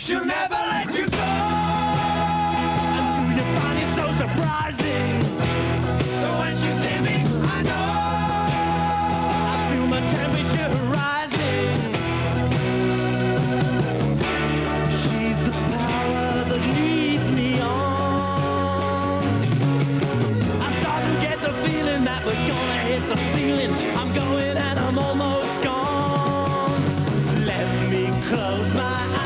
She'll never let you go. And do you find it so surprising that when she's near me, I know I feel my temperature rising. She's the power that leads me on. I'm starting to get the feeling that we're gonna hit the ceiling. I'm going and I'm almost gone. Let me close my eyes.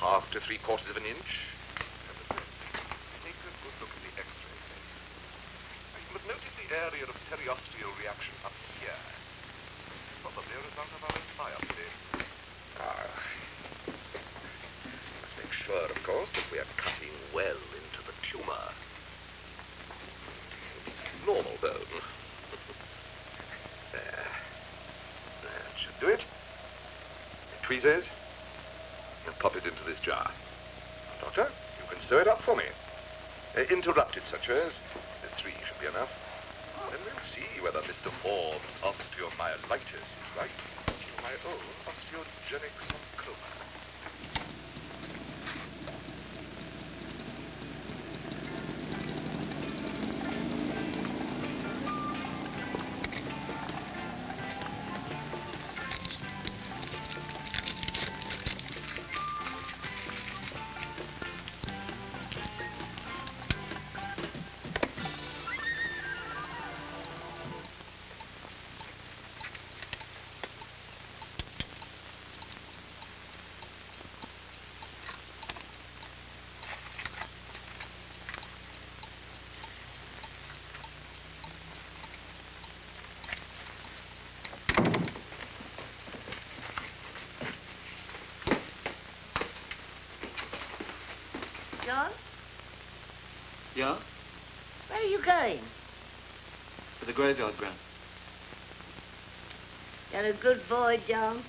Half to 3/4 of an inch. Take a good look at the X-ray place. You would notice the area of periosteal reaction up here. Probably a result of our own biopsy. Let's make sure, of course, that we are cutting well into the tumor. Normal bone. There. That should do it. Tweezers. And pop it into this jar. Now, Doctor, you can sew it up for me. Interrupted, such as 3 should be enough. Then we'll see whether Mr. Forbes' osteomyelitis is right. My own osteogenic sarcoma. John? Yeah? Where are you going? To the graveyard, Gran. You're a good boy, John.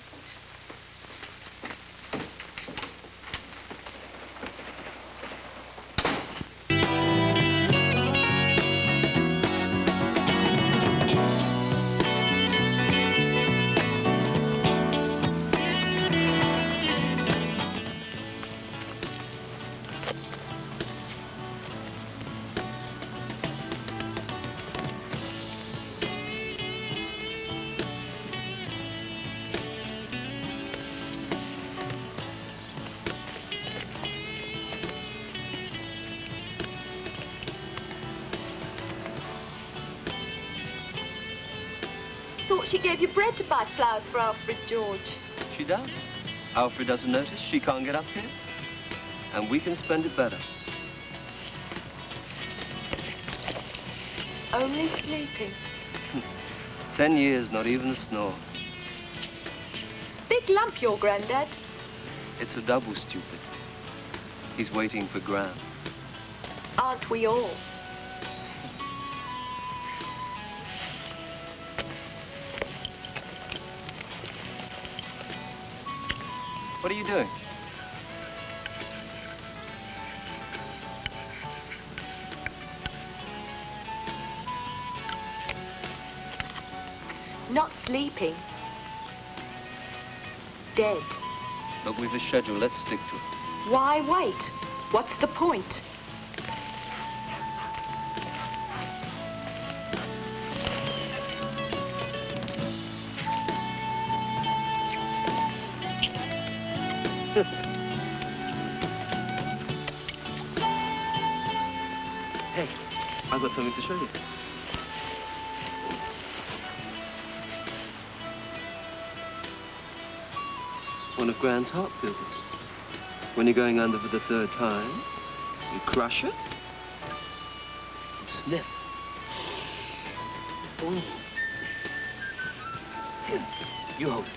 She gave you bread to buy flowers for Alfred, George. She does. Alfred doesn't notice. She can't get up here. And we can spend it better. Only sleeping. 10 years, not even a snore. Big lump, your granddad. It's a double, stupid. He's waiting for Gran. Aren't we all? What are you doing? Not sleeping. Dead. But we've a schedule. Let's stick to it. Why wait? What's the point? Hey, I've got something to show you. One of Gran's heart pills. When you're going under for the third time, you crush it and sniff. Ooh. Here, you hold it.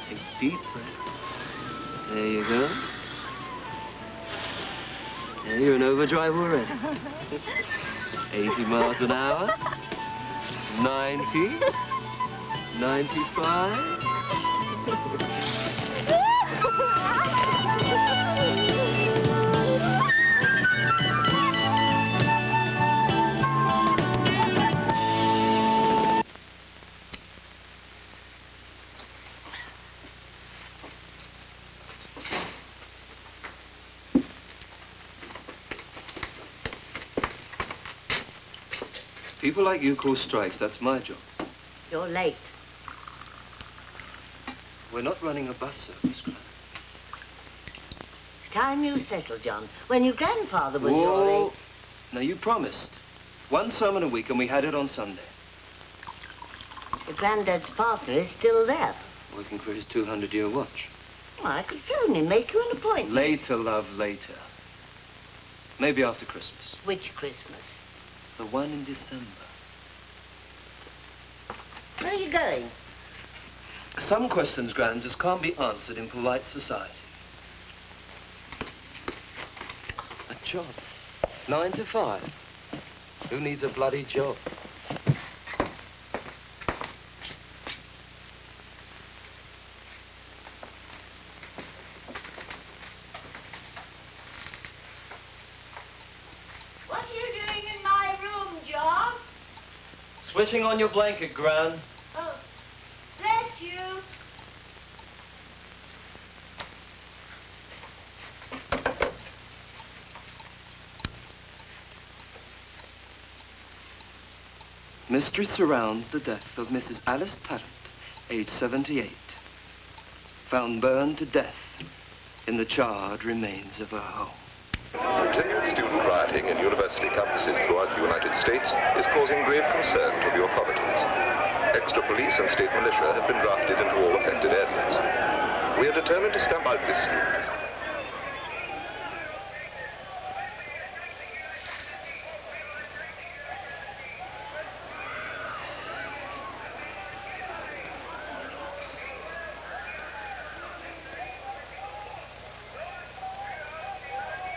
Take deep breaths. There you go. There, you're in overdrive already. 80 miles an hour. 90. 95. People like you cause strikes. That's my job. You're late. We're not running a bus service, Gran. Time you settle, John. When your grandfather was your age... Now, you promised. One sermon a week, and we had it on Sunday. Your granddad's partner is still there. Working for his 200-year watch. Well, I could phone him, make you an appointment. Later, love, later. Maybe after Christmas. Which Christmas? The one in December. Where are you going? Some questions, Gran, just can't be answered in polite society. A job. 9 to 5. Who needs a bloody job? What are you doing in my room, John? Switching on your blanket, Gran. Oh, bless you. Mystery surrounds the death of Mrs. Alice Tarrant, age 78. Found burned to death in the charred remains of her home. Continued student rioting in university campuses throughout the United States is causing grave concern to the authorities. Extra police and state militia have been drafted into all affected areas. We are determined to stamp out this student.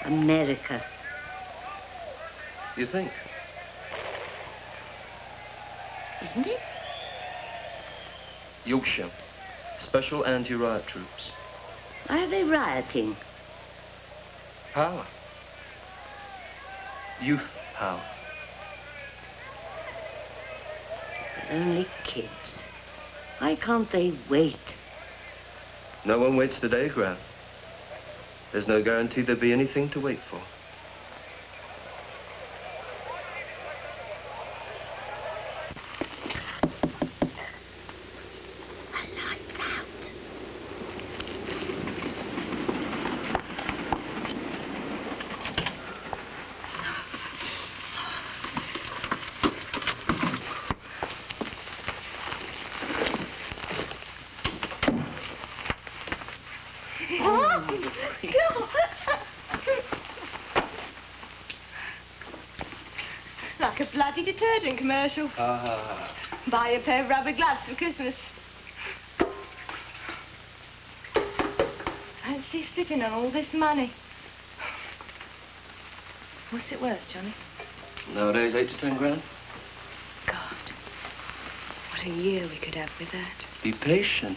America. You think? Isn't it? Yorkshire. Special anti-riot troops. Why are they rioting? Power. Youth power. But only kids. Why can't they wait? No one waits today, Gran. There's no guarantee there'll be anything to wait for. Lights out. Like a bloody detergent commercial. Buy a pair of rubber gloves for Christmas. Fancy sitting on all this money. What's it worth, Johnny? Nowadays, 8 to 10 grand. God, what What a year we could have with that. Be patient.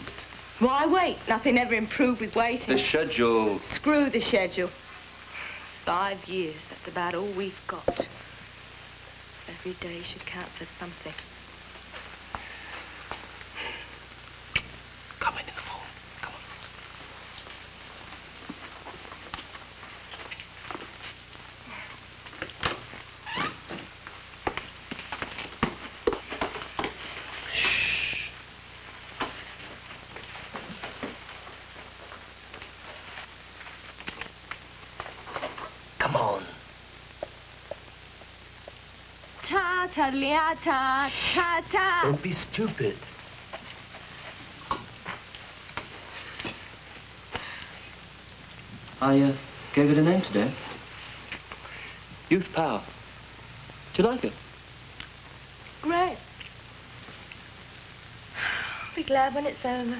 Why wait? Nothing ever improved with waiting. The schedule. Screw the schedule. 5 years, that's about all we've got. Every day should count for something. Come in the hall. Come on. Come on. Ta-ta-lia-ta, ta-ta. Don't be stupid. I gave it a name today. Youth Power. Do you like it? Great. I'll be glad when it's over.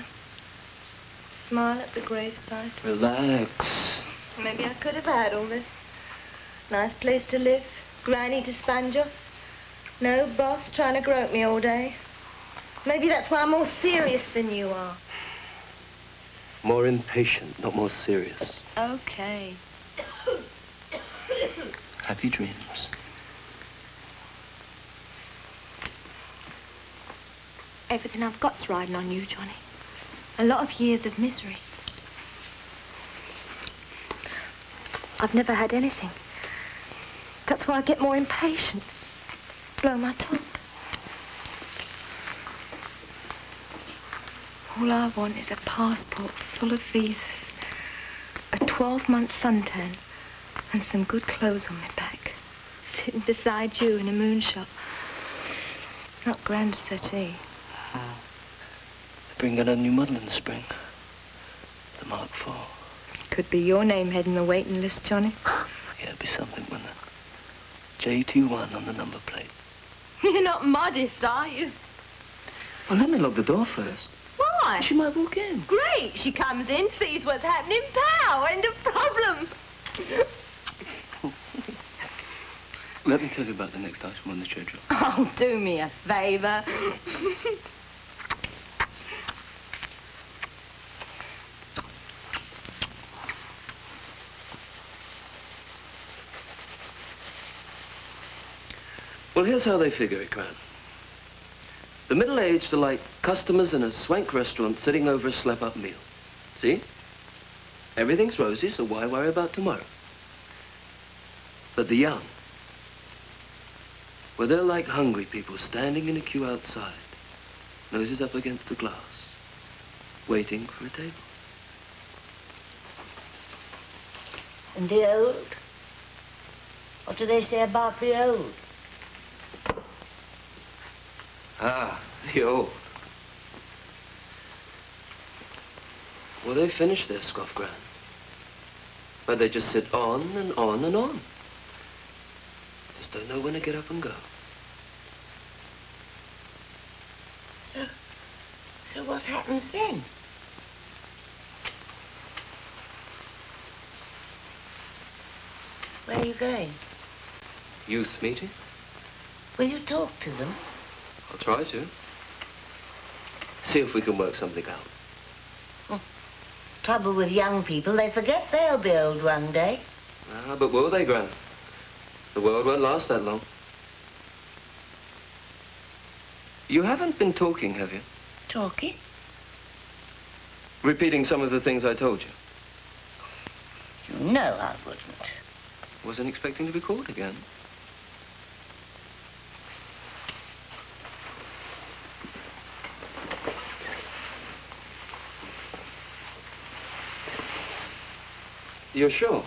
Smile at the graveside. Relax. Maybe I could have had all this. Nice place to live, granny to sponge off. No boss trying to grope me all day. Maybe that's why I'm more serious than you are. More impatient, not more serious. Okay. Happy dreams. Everything I've got's riding on you, Johnny. A lot of years of misery. I've never had anything. That's why I get more impatient. Blow my top. All I want is a passport full of visas, a 12-month suntan, and some good clothes on my back. Sitting beside you in a moonshot. Not grand settee. They bring out a new model in the spring. The Mark IV. Could be your name heading the waiting list, Johnny. Yeah, it'd be something, wouldn't it? JT1 on the number plate. You're not modest, are you? Well, let me lock the door first. Why? She might walk in. Great. She comes in, sees what's happening, pow, end of problem. Let me tell you about the next item on the schedule. Oh, do me a favor. Well, here's how they figure it, Gran. The middle-aged are like customers in a swank restaurant sitting over a slap-up meal. See? Everything's rosy, so why worry about tomorrow? But the young, well, they're like hungry people standing in a queue outside, noses up against the glass, waiting for a table. And the old? What do they say about the old? Ah, the old. Well, they finished their scoff, Gran. But they just sit on and on and on. Just don't know when to get up and go. So what happens then? Where are you going? Youth meeting? Will you talk to them? I'll try to. See if we can work something out. Trouble with young people, they forget they'll be old one day. Ah, but will they, Gran? The world won't last that long. You haven't been talking, have you? Talking? Repeating some of the things I told you. No, I wouldn't. Wasn't expecting to be called again. You're sure?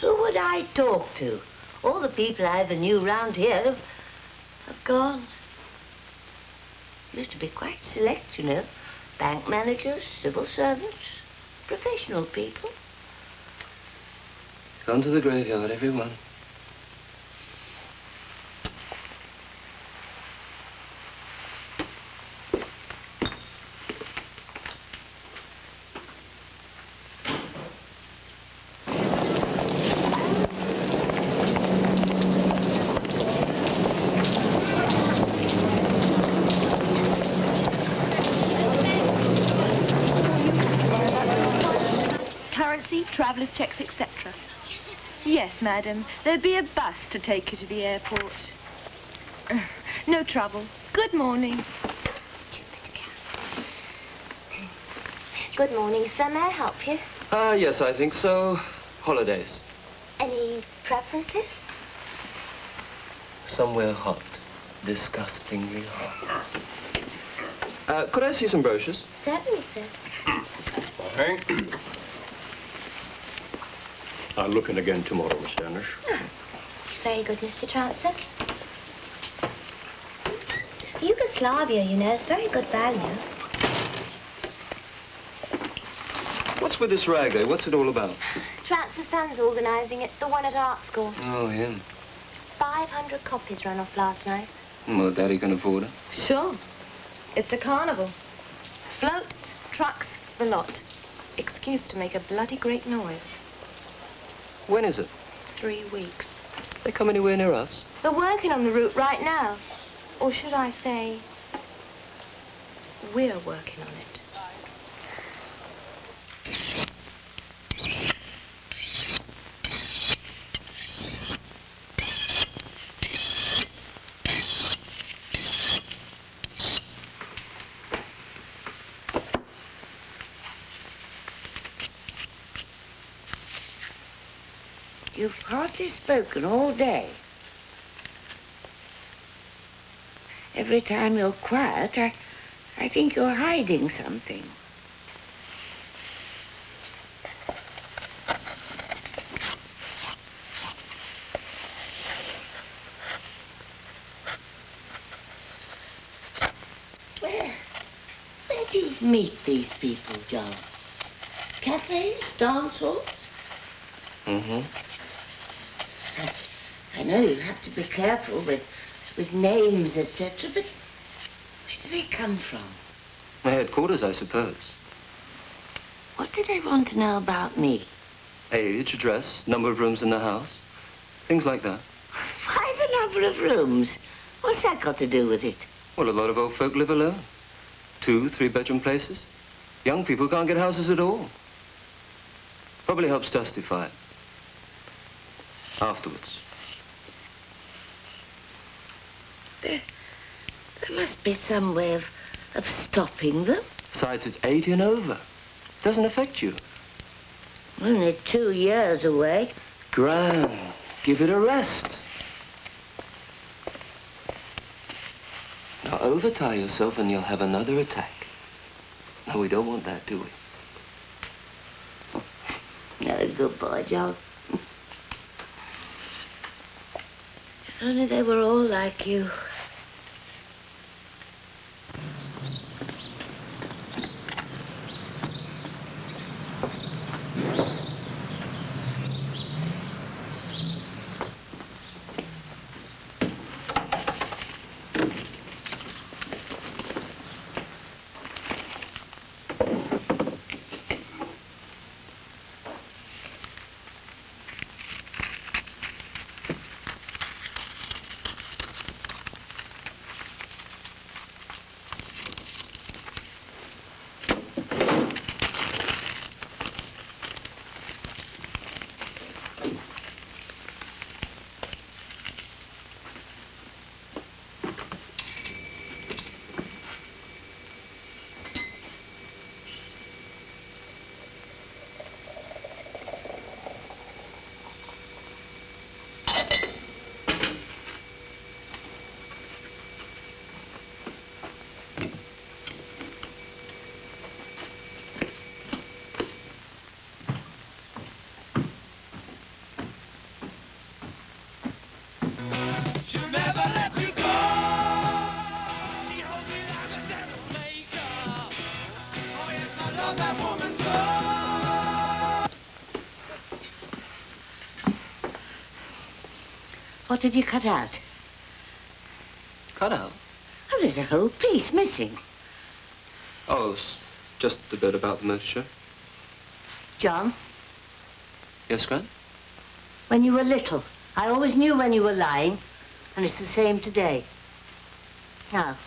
Who would I talk to? All the people I ever knew round here have gone. Used to be quite select, you know. Bank managers, civil servants, professional people. Gone to the graveyard, everyone. taxi, traveller's checks, etc.? Yes, madam. There'll be a bus to take you to the airport. No trouble. Good morning. Stupid cat. Good morning, sir. May I help you? Yes, I think so. Holidays. Any preferences? Somewhere hot. Disgustingly hot. Could I see some brochures? Certainly, sir. Hank. I'll look in again tomorrow, Miss Danish. Oh, very good, Mr. Trouncer. Yugoslavia, you know, is very good value. What's with this rag there? What's it all about? Trouncer's son's organising it, the one at art school. Oh, him. 500 copies run off last night. Well, Daddy can afford it. Sure. It's a carnival. Floats, trucks, the lot. Excuse to make a bloody great noise. When is it? 3 weeks. They come anywhere near us? They're working on the route right now. Or should I say, we're working on it. You've hardly spoken all day. Every time you're quiet, I think you're hiding something. Where do you meet these people, John? Cafes, dance halls? Mm-hmm. I know you have to be careful with names, etc., but where do they come from? My headquarters, I suppose. What do they want to know about me? Age, address, number of rooms in the house. Things like that. Why the number of rooms? What's that got to do with it? Well, a lot of old folk live alone. 2, 3-bedroom places. Young people can't get houses at all. Probably helps justify it. Afterwards. There must be some way of stopping them. Besides, it's 80 and over. Doesn't affect you. Only 2 years away. Gran, give it a rest. Now overtie yourself and you'll have another attack. No, we don't want that, do we? No, good boy, John. If only they were all like you. What did you cut out? Cut out? Oh, there's a whole piece missing. Oh, it's just the bit about the motor show. John, Yes, Gran? when you were little, I always knew when you were lying, and it's the same today. Now,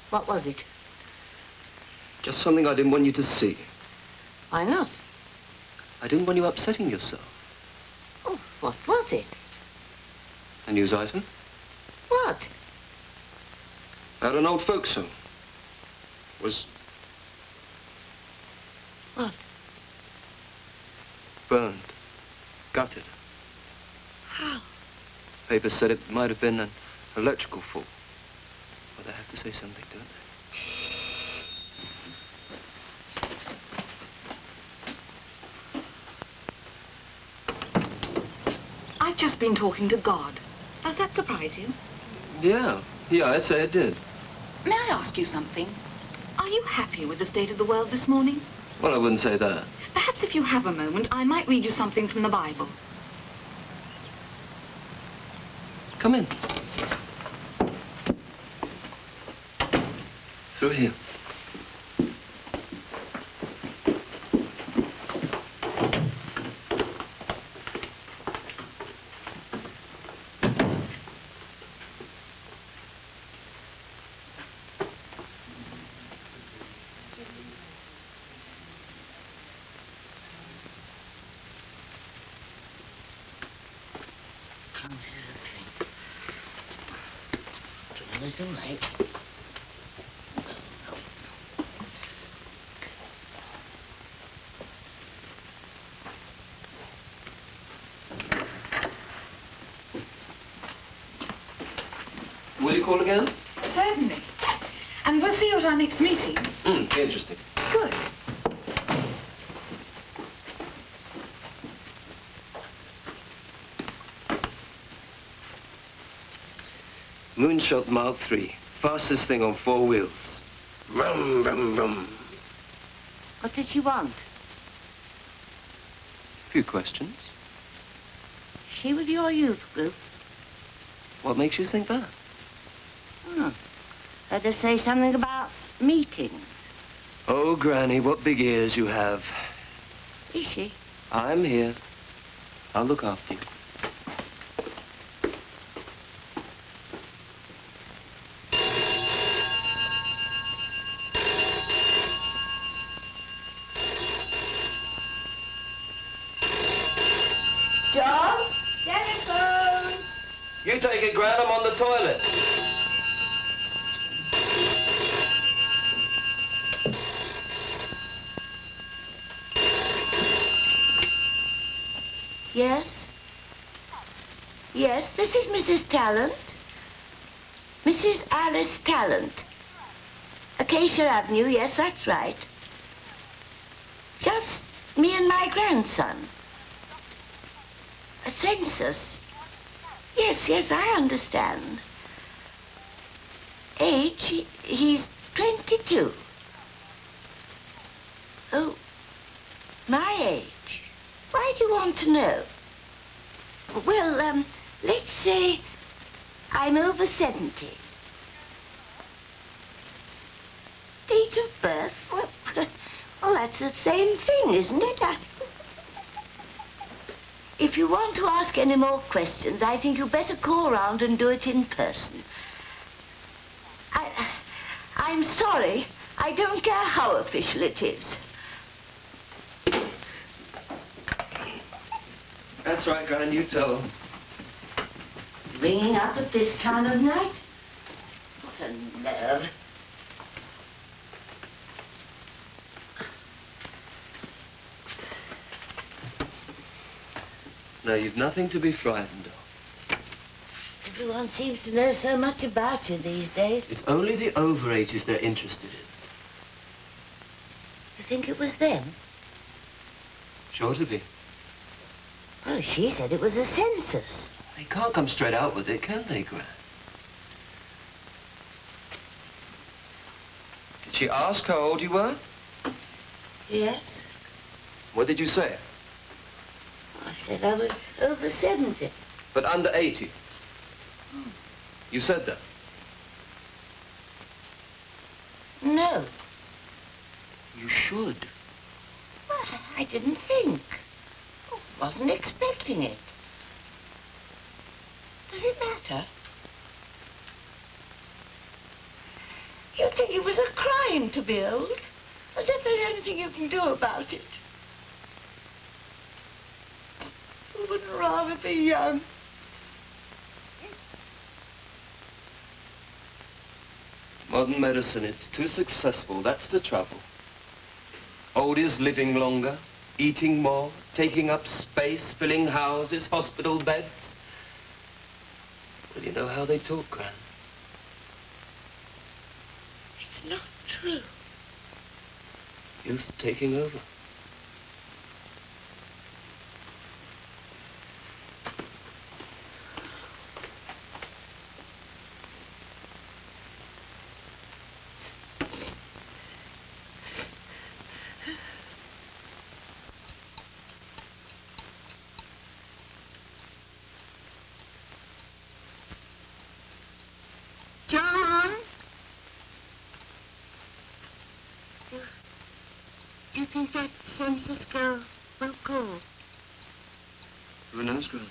what was it? Just something I didn't want you to see. Why not? I didn't want you upsetting yourself. Oh, what was it? A news item? What? Out an old folk song. Was What? burned. Gutted. How? Paper said it might have been an electrical fault. Well, they have to say something, don't they? I've just been talking to God. Does that surprise you? Yeah, I'd say it did. May I ask you something? Are you happy with the state of the world this morning? Well, I wouldn't say that. Perhaps if you have a moment, I might read you something from the Bible. Come in. Through here. Can't hear a thing. It's all right. Will you call again? Certainly. And we'll see you at our next meeting. Interesting. Good. Moonshot Mark III. Fastest thing on 4 wheels. Rum, rum, rum. What did she want? Few questions. She with your youth group? What makes you think that? Let her say something about meetings. Oh, Granny, what big ears you have. Is she? I'm here. I'll look after you. John? Telephone! You take it, Gran. I'm on the toilet. Yes? Yes, this is Mrs. Talent. Mrs. Alice Talent. Acacia Avenue, yes, that's right. Just me and my grandson. A census? Yes, I understand. Age, he's 22. Oh, my age. Why do you want to know? Well, let's say I'm over 70. Date of birth? Well, that's the same thing, isn't it? If you want to ask any more questions, I think you better call round and do it in person. I'm sorry. I don't care how official it is. That's right, Gran. You tell them. Ringing up at this time of night? What a nerve. Now, you've nothing to be frightened of. Everyone seems to know so much about you these days. It's only the over-80s they're interested in. You think it was them? Sure to be. Oh, she said it was a census. They can't come straight out with it, can they, Gran? Did she ask how old you were? Yes. What did you say? I said I was over 70. But under 80. You said that? No. You should. Well, I didn't think. Wasn't expecting it. Does it matter? You think it was a crime to be old? As if there's anything you can do about it. wouldn't rather be young. Modern medicine, it's too successful. That's the trouble. Old is living longer, eating more, taking up space, filling houses, hospital beds. Well, you know how they talk, Gran. It's not true. Youth taking over. John? Do you think that census girl will call? Who knows, Gran?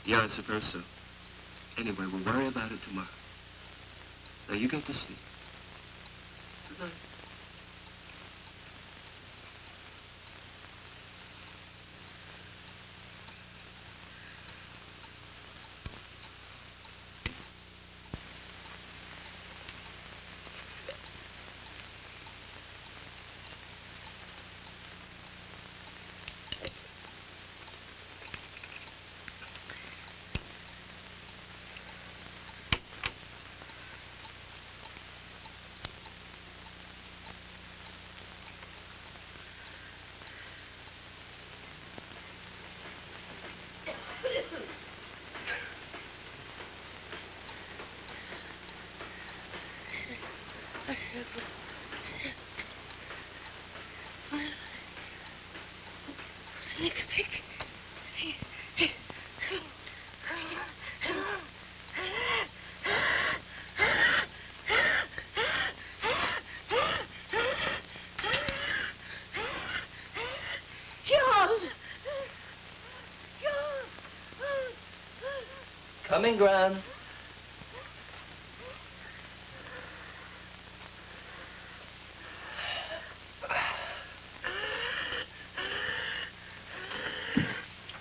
Yeah, I suppose so. Anyway, we'll worry about it tomorrow. Now, you get to sleep. Good night. Coming, Gran.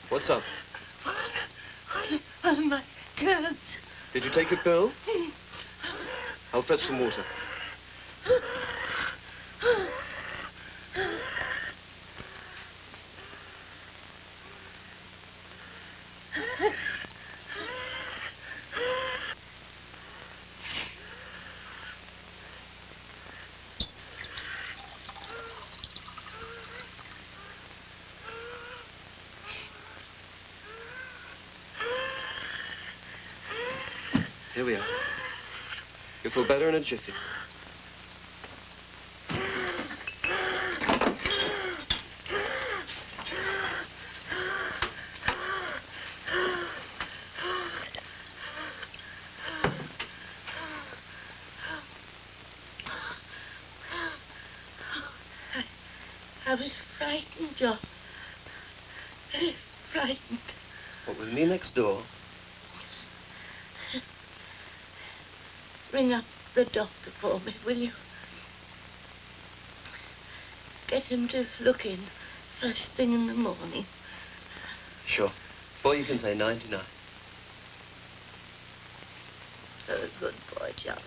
What's up? One of my turns. Did you take a pill? I'll fetch some water. Here we are. You'll feel better in a jiffy. I was frightened, John. Very frightened. What, with me next door? Ring up the doctor for me, will you? Get him to look in first thing in the morning. Sure. Or you can say 99. Very good boy, John.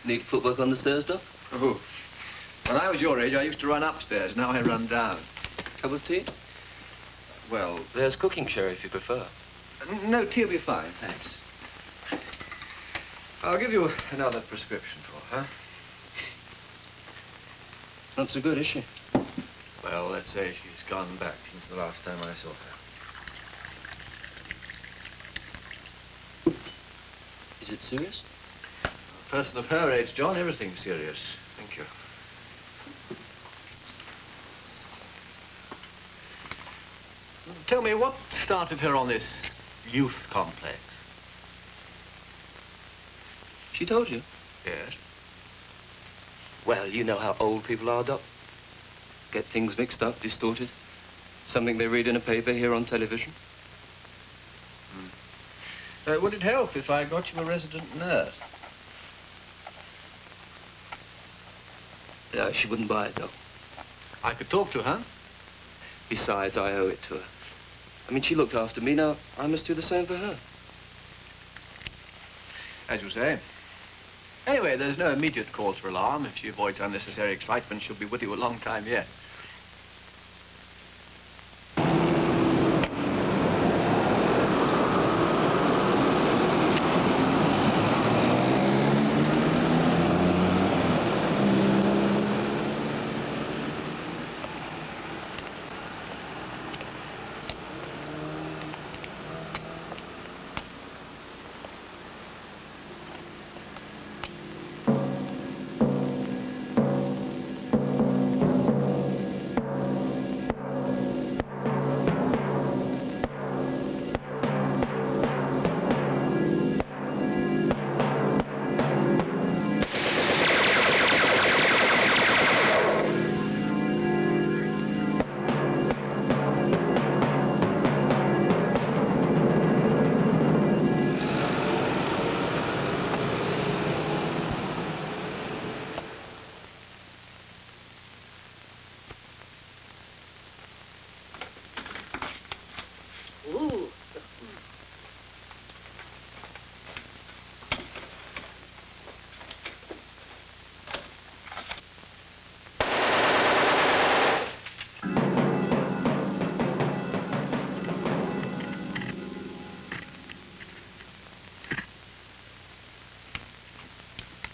Need footwork on the stairs, Doc? Oh. When I was your age, I used to run upstairs. Now I run down. Cup of tea? Well, There's cooking sherry if you prefer. no, tea will be fine, thanks. I'll give you another prescription for her. Not so good, is she? Well, let's say she's gone back since the last time I saw her. Is it serious? A person of her age, John, everything's serious. Thank you. Tell me, what started her on this youth complex? She told you? Yes. Well, you know how old people are, Doc. get things mixed up, distorted. Something they read in a paper, hear on television. Would it help if I got you a resident nurse? She wouldn't buy it, though. I could talk to her. Besides, I owe it to her. I mean, she looked after me. Now, I must do the same for her. As you say. Anyway, there's no immediate cause for alarm. If she avoids unnecessary excitement, she'll be with you a long time yet.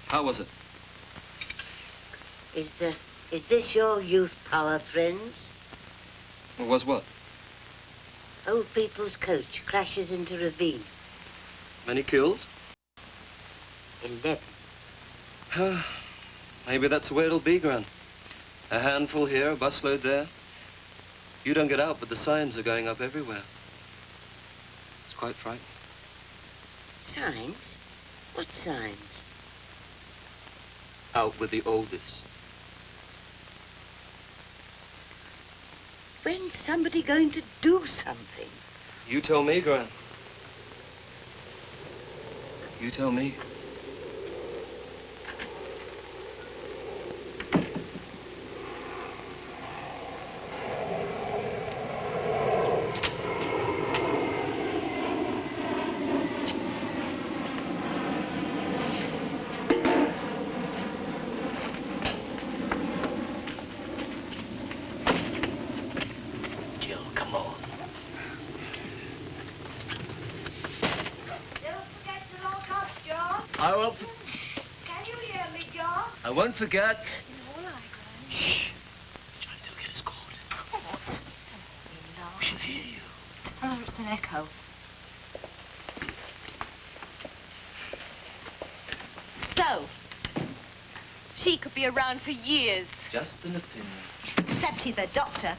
How was it? Is this your youth power, friends? It was what? Old people's coach crashes into ravine. Many killed? 11. Maybe that's the way it'll be, Gran. A handful here, a busload there. You don't get out, but the signs are going up everywhere. It's quite frightening. Signs? What signs? Out with the oldest. When's somebody going to do something? You tell me, Gran. You tell me. I won't forget. Shh. Trying to get us caught. What? She'll hear you. Tell her it's an echo. So, she could be around for years. Just an opinion. Except he's a doctor.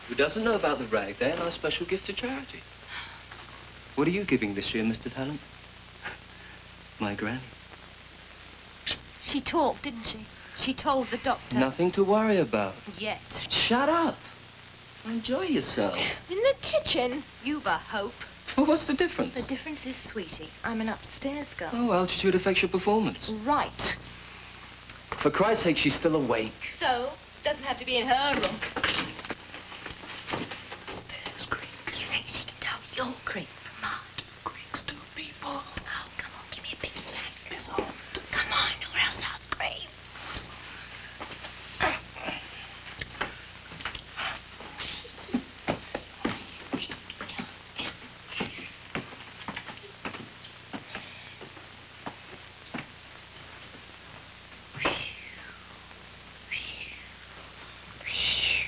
Who doesn't know about the rag? They're our special gift to charity. What are you giving this year, Mr. Talent? My granny. She talked, didn't she? She told the doctor. Nothing to worry about. Yet. Shut up. Enjoy yourself. In the kitchen. You've a hope. Well, what's the difference? The difference is, sweetie, I'm an upstairs girl. Oh, altitude affects your performance. Right. For Christ's sake, she's still awake. So, doesn't have to be in her room. Stairs creak. You think she can tell your creak from mine? Creaks to people. Oh, come on, give me a big flag. It's on. Come on, or else I'll scream.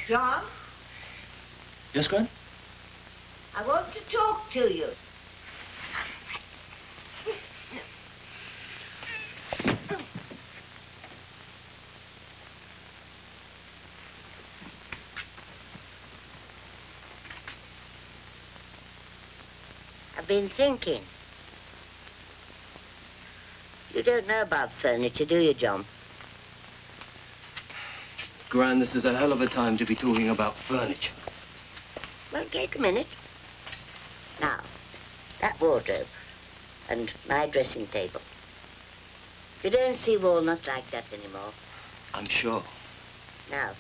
John, Yes, Gran? I want to talk to you. I've been thinking. You don't know about furniture, do you, John? Gran, this is a hell of a time to be talking about furniture. Well, take a minute. Now, that wardrobe and my dressing table. You don't see walnut like that anymore. I'm sure. Now,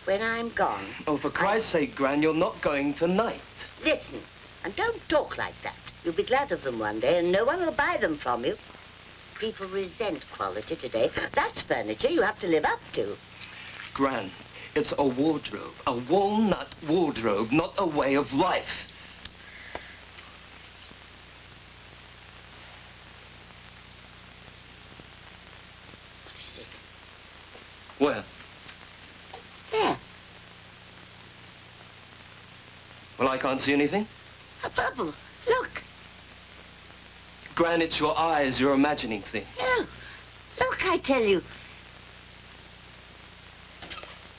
when I'm gone... Oh, for Christ's sake, Gran, you're not going tonight. Listen, and don't talk like that. You'll be glad of them one day, and no one will buy them from you. People resent quality today. That's furniture you have to live up to. Gran, it's a wardrobe, a walnut wardrobe, not a way of life. What is it? Where? There. Well, I can't see anything. A bubble. Look. Gran, it's your eyes. You're imagining things. No. Look, I tell you.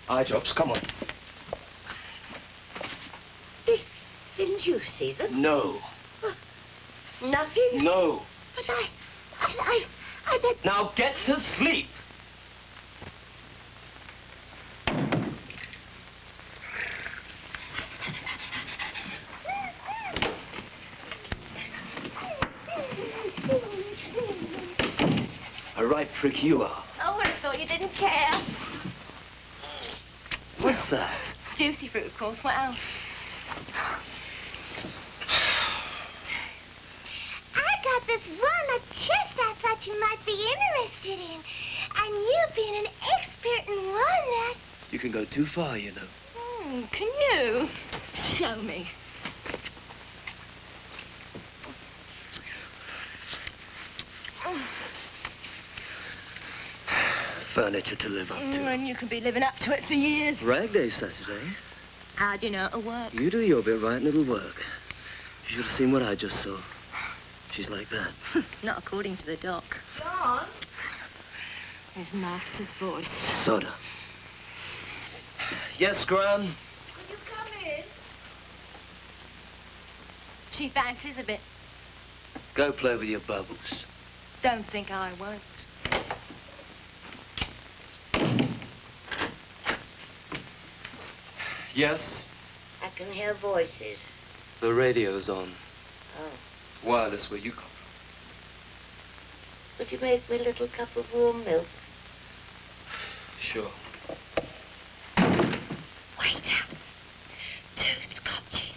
Eye drops, come on. Didn't you see them? No. Nothing? No. But I bet... Now get to sleep. A right prick you are. Oh, I thought you didn't care. What's that? Juicy fruit, of course. What else? I got this walnut chest I thought you might be interested in. And you being an expert in walnut. You can go too far, you know. Can you? Show me. Furniture to live up to. And you can be living up to it for years. Rag day Saturday. How do you know it'll work? You do your bit right and it'll work. You should have seen what I just saw. She's like that. Not according to the doc. John? His master's voice. Soda. Yes, Gran? Will you come in? She fancies a bit. Go play with your bubbles. Don't think I won't. Yes? I can hear voices. The radio's on. Oh. Wireless where you come from. Would you make me a little cup of warm milk? Sure. Waiter. 2 scotches.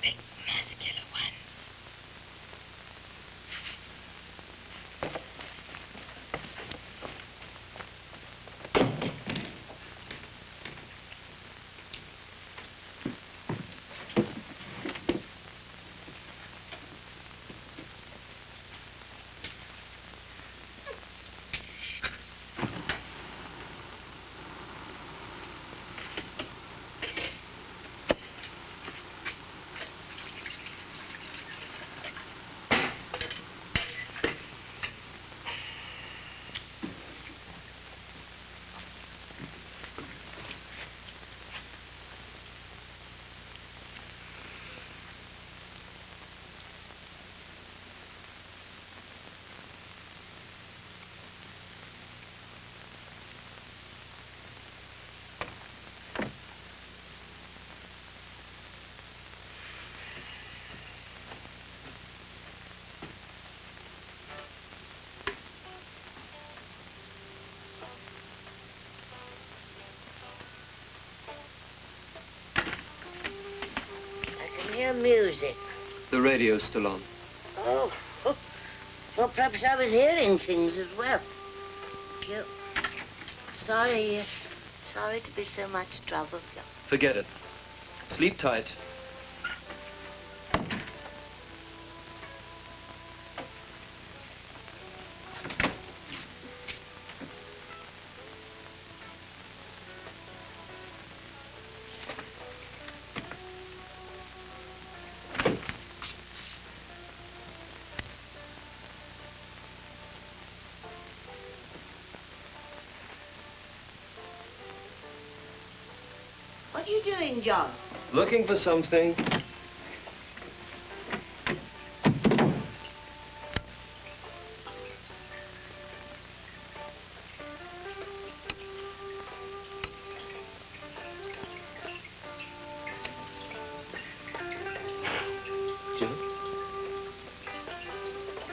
Big muscular ones. Hear music. The radio's still on. Oh, well, perhaps I was hearing things as well. Thank you. Sorry to be so much trouble, John. Forget it. Sleep tight. What are you doing, John? Looking for something.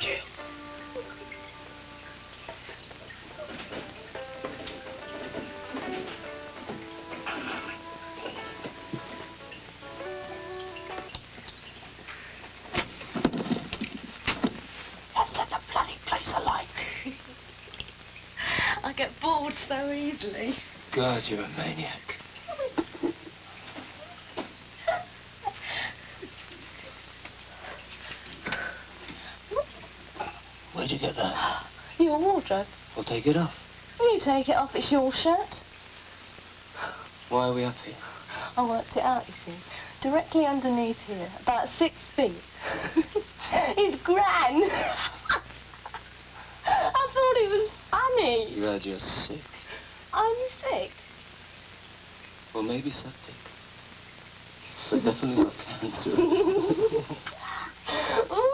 Jill. Set the bloody place alight. I get bored so easily. God, you're a maniac. Where'd you get that? Your wardrobe. Well, take it off. You take it off, it's your shirt. Why are we up here? I worked it out, you see. Directly underneath here, about 6 feet. It's Gran. I thought it was funny. You had your sick. Only sick? Well, maybe septic. But definitely not cancerous. Ooh.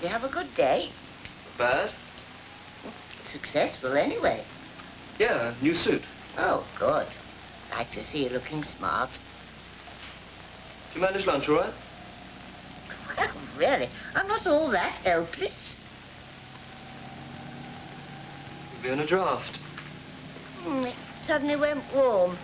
Did you have a good day? Bad? Successful, anyway. Yeah, new suit. Oh, good. Like to see you looking smart. Did you manage lunch all right? Well, really, I'm not all that helpless. You'll be in a draft. It suddenly went warm.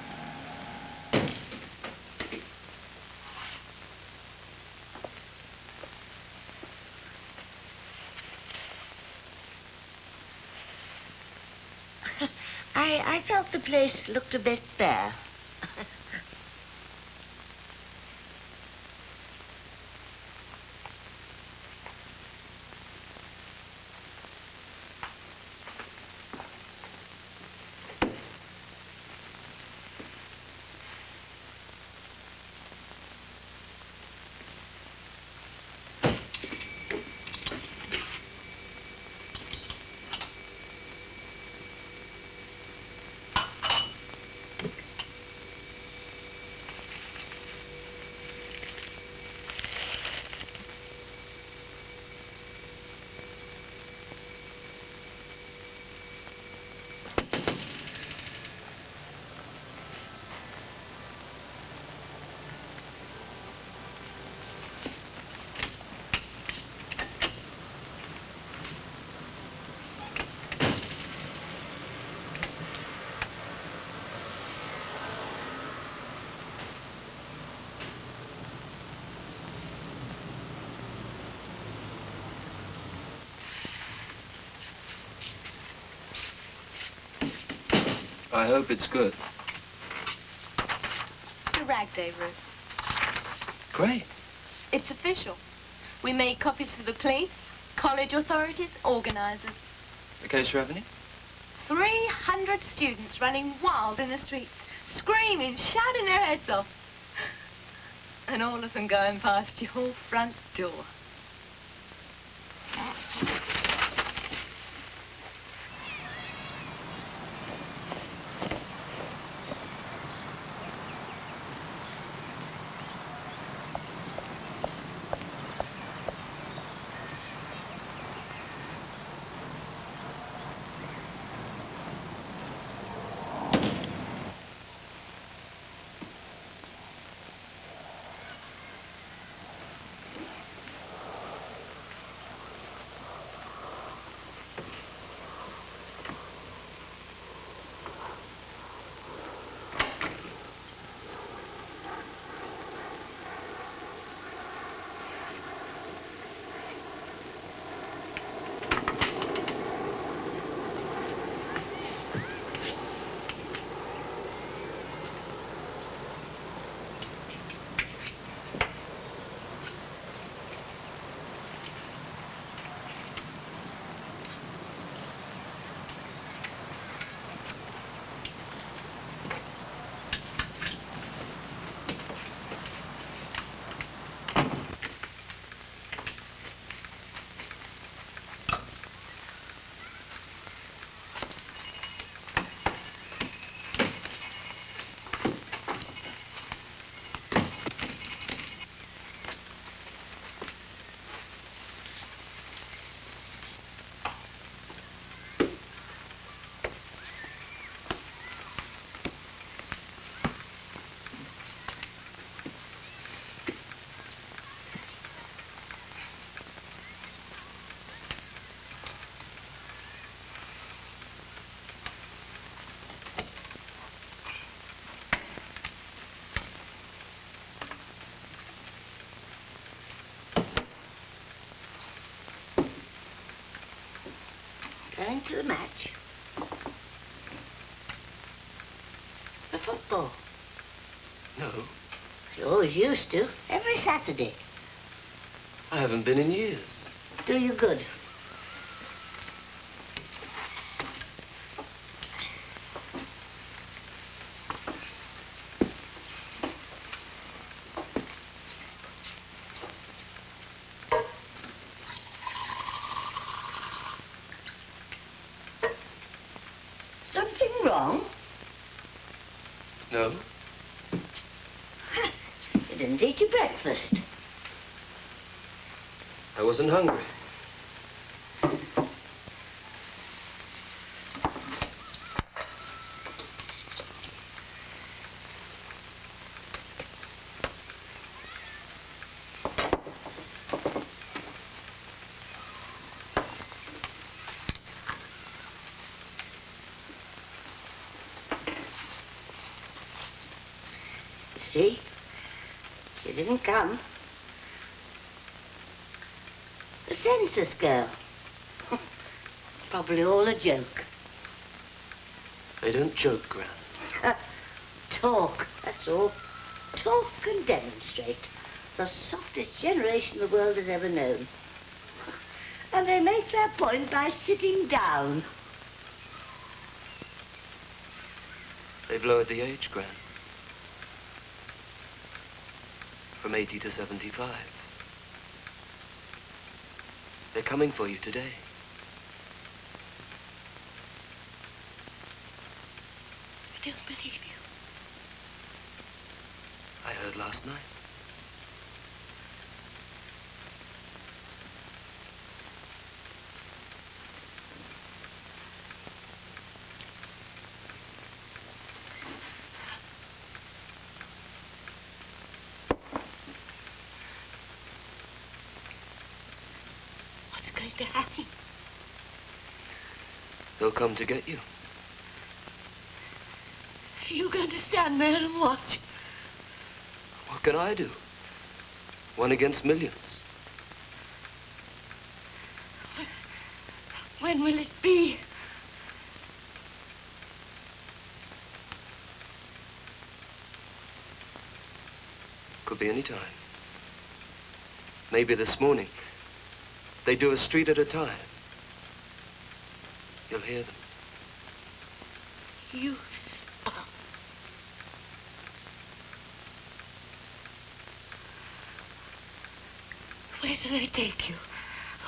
I felt the place looked a bit bare. I hope it's good. The Rag Day Ruth. Great. It's official. We made copies for the police, college authorities, organisers. Acacia Avenue? 300 students running wild in the streets, screaming, shouting their heads off. And all of them going past your front door. going to the match? The football? No. You always used to, every Saturday. I haven't been in years. Do you good. Something wrong? No. You didn't eat your breakfast. I wasn't hungry. See? She didn't come. The census girl. Probably all a joke. They don't joke, Gran. Talk, that's all. Talk and demonstrate. The softest generation the world has ever known. And they make their point by sitting down. They've lowered the age, Gran. From 80 to 75. They're coming for you today. I don't believe you. I heard last night. What's going to happen? They'll come to get you. Are you going to stand there and watch? What can I do? One against millions. When will it be? Could be any time. Maybe this morning. They do a street at a time. You'll hear them. You spunk. Where do they take you?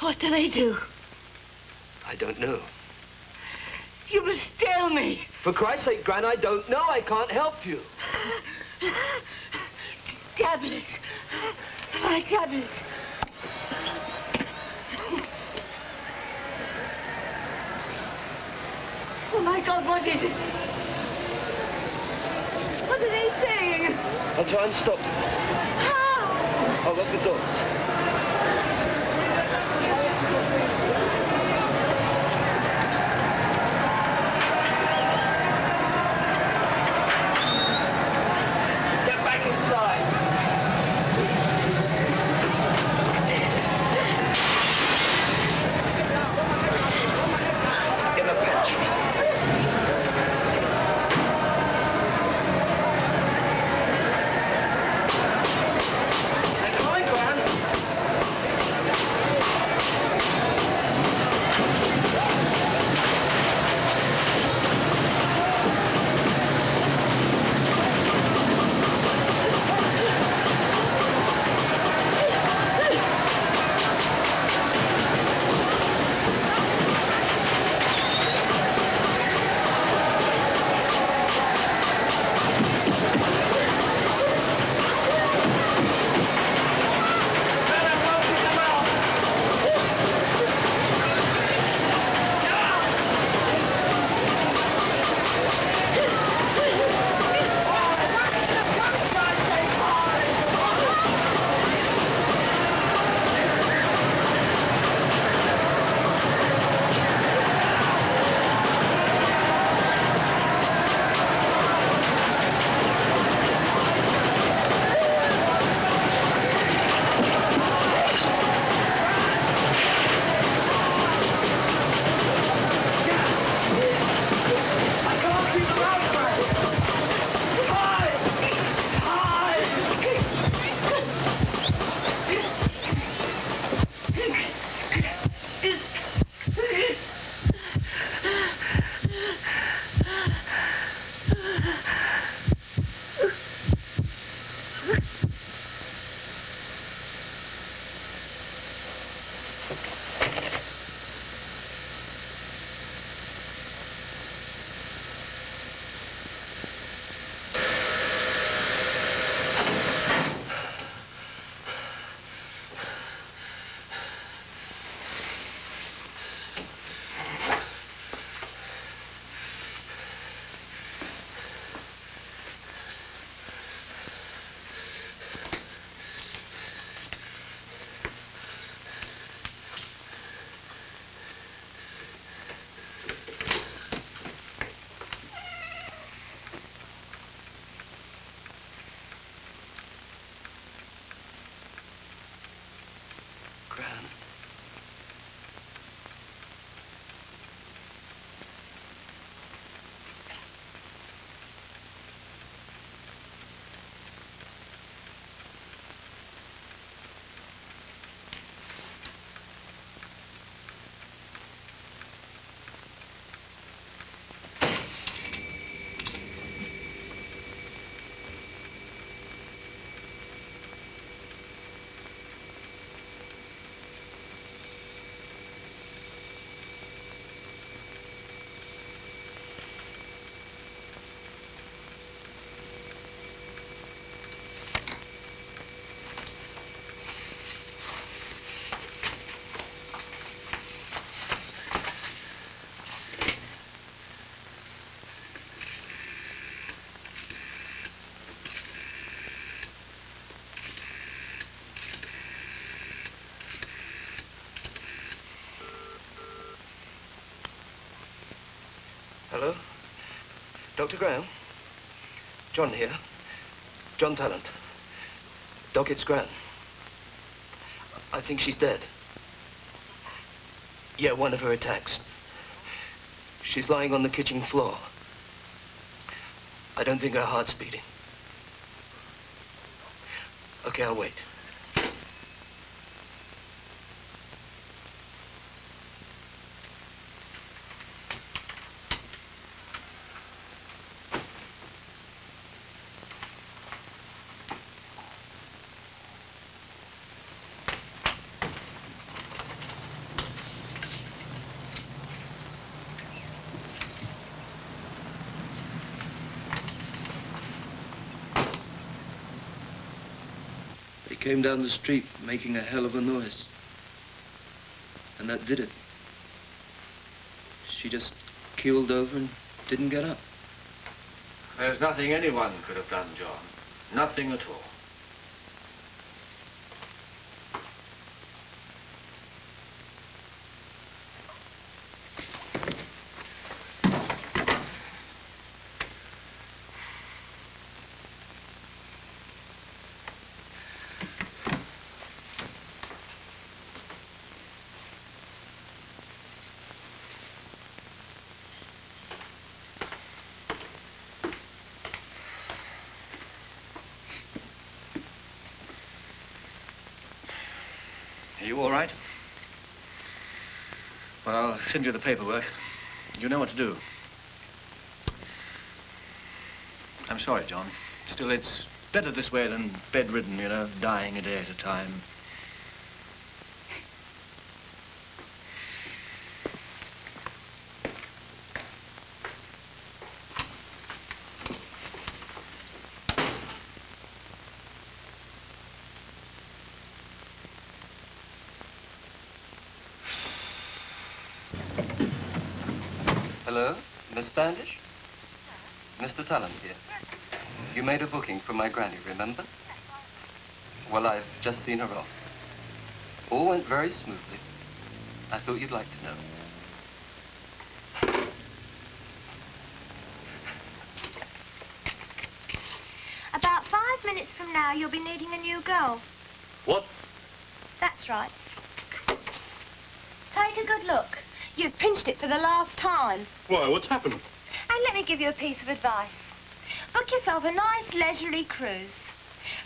What do they do? I don't know. You must tell me. For Christ's sake, Gran, I don't know. I can't help you. Tablets. My tablets. Oh, my God, what is it? What are they saying? I'll try and stop them. How? I'll lock the doors. Hello? Dr. Gran? John here. John Talent. Doc, it's Gran. I think she's dead. Yeah, one of her attacks. She's lying on the kitchen floor. I don't think her heart's beating. Okay, I'll wait. Came down the street making a hell of a noise. And that did it. She just keeled over and didn't get up. There's nothing anyone could have done, John. Nothing at all. Are you all right? Well, I'll send you the paperwork. You know what to do. I'm sorry, John. Still, it's better this way than bedridden, you know, dying a day at a time. Hello, Miss Standish? Mr. Talent here. You made a booking for my granny, remember? Well, I've just seen her off. All went very smoothly. I thought you'd like to know. About 5 minutes from now, you'll be needing a new girl. What? That's right. Take a good look. You've pinched it for the last time. Why, what's happened? And let me give you a piece of advice. Book yourself a nice leisurely cruise.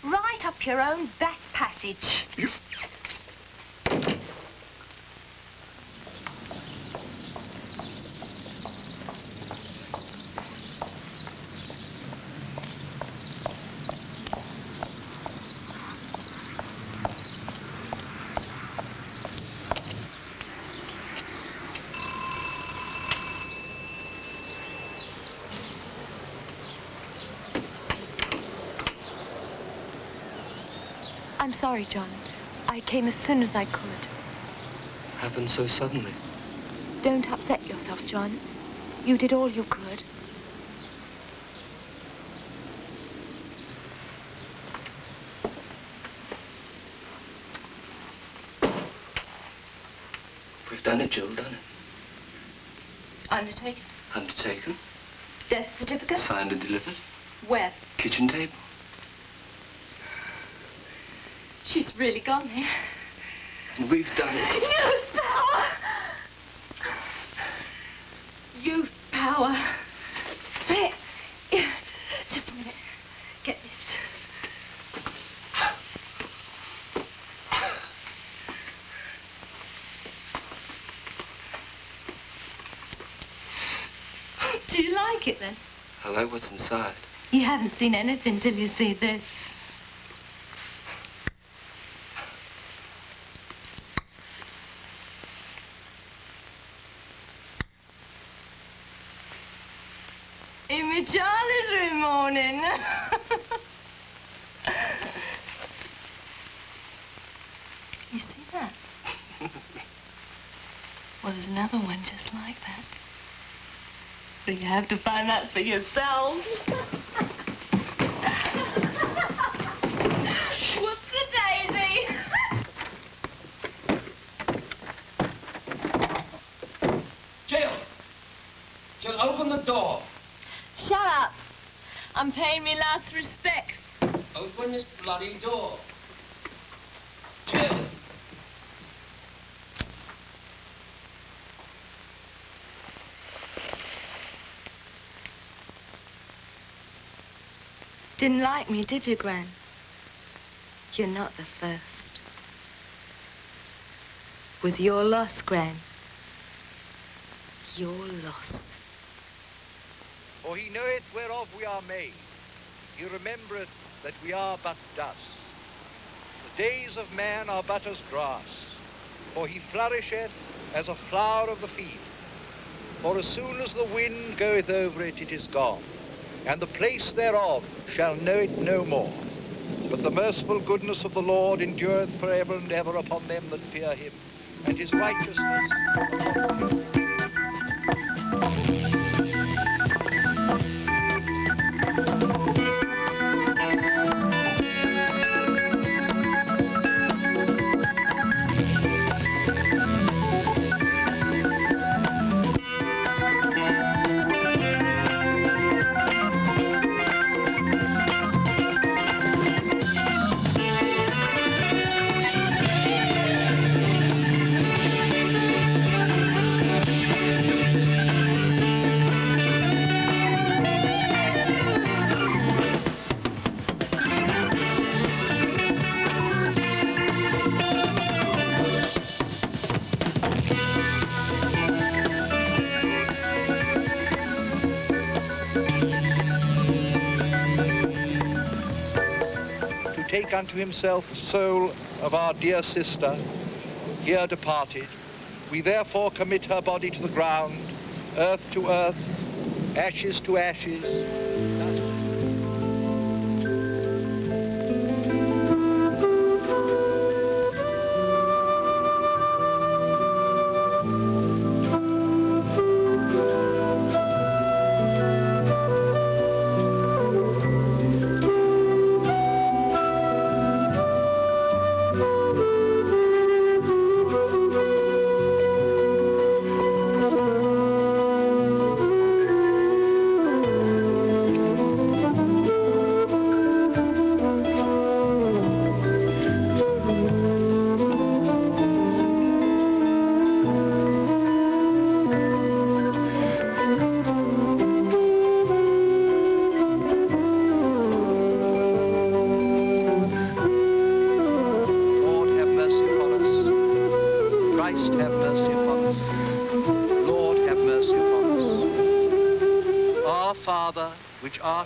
Right up your own back passage. You... I'm sorry, John. I came as soon as I could. Happened so suddenly. Don't upset yourself, John. You did all you could. We've done it, Jill, done it. Undertaken. Undertaken. Death certificate? Signed and delivered. Where? Kitchen table. She's really gone there. And we've done it. Youth power! Youth power. Hey, just a minute. Get this. Do you like it, then? I like what's inside. You haven't seen anything till you see this. In my Charlie's room morning. You see that? Well, there's another one just like that. But you have to find that for yourself. Whoop-the-daisy. Jill! Jill, open the door. me last respects. Open this bloody door. Jim! Didn't like me, did you, Gran? You're not the first. Was your loss, Gran. Your loss. For he knoweth whereof we are made. He remembereth that we are but dust. The days of man are but as grass. For he flourisheth as a flower of the field. For as soon as the wind goeth over it, it is gone. And the place thereof shall know it no more. But the merciful goodness of the Lord endureth forever and ever upon them that fear him, and his righteousness. Take unto himself the soul of our dear sister, here departed, we therefore commit her body to the ground, earth to earth, ashes to ashes, dust.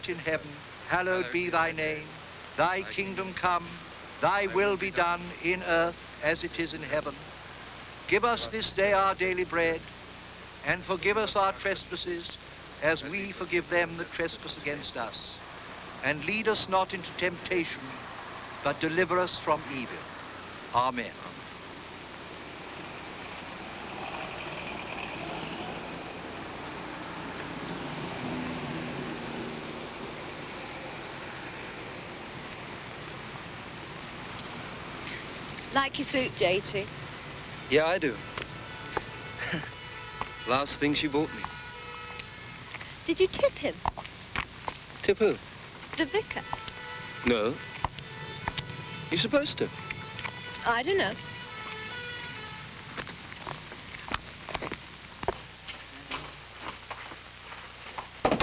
In heaven, hallowed be thy name. Thy kingdom come, thy will be done in earth as it is in heaven. Give us this day our daily bread, and forgive us our trespasses as we forgive them that trespass against us. And lead us not into temptation, but deliver us from evil. Amen. Like your suit, J.T. Yeah, I do. Last thing she bought me. Did you tip him? Tip who? The vicar. No. You're supposed to. I don't know.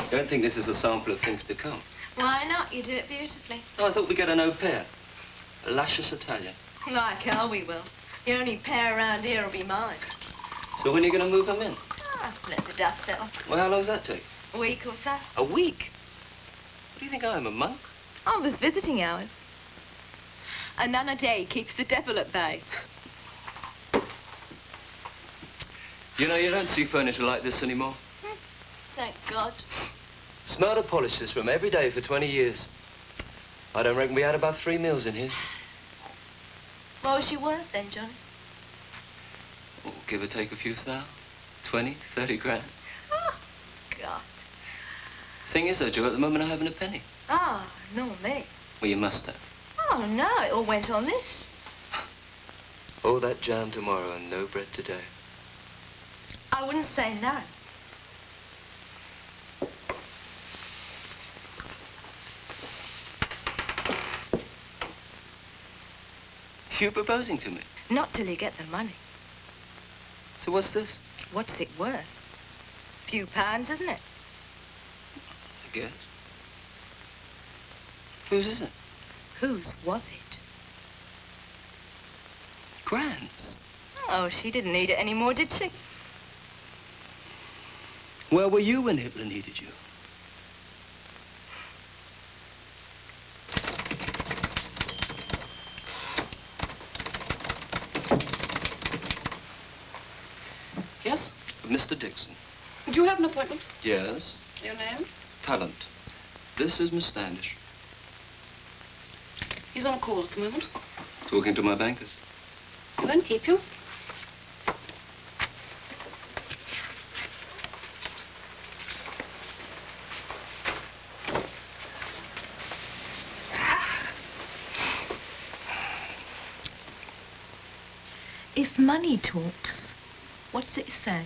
Don't think this is a sample of things to come. Why not? You do it beautifully. Oh, I thought we'd get an au pair. A luscious Italian. Like hell we will. The only pair around here will be mine. So when are you going to move them in? Ah, let the dust settle. Well, how long does that take? A week or so. A week? What do you think I am, a monk? Oh, there's visiting hours. A nun a day keeps the devil at bay. You know, you don't see furniture like this anymore. Thank God. Smelled and polished this room every day for 20 years. I don't reckon we had about 3 meals in here. What was she worth then, Johnny? Oh, give or take a few thou. 20, 30 grand. Oh, God. Thing is, though, Joe, at the moment I haven't a penny. Ah, no, me. Well, you must have. Oh, no, it all went on this. All that jam tomorrow and no bread today. I wouldn't say no. You proposing to me? Not till you get the money. So what's this? What's it worth? Few pounds, isn't it? I guess. Whose is it? Whose was it? Gran's. Oh, she didn't need it anymore, did she? Where were you when Hitler needed you? Yes? Mr. Dixon. Do you have an appointment? Yes. Your name? Talent. This is Miss Standish. He's on a call at the moment. Talking to my bankers. I won't keep you. If money talks, what's it say?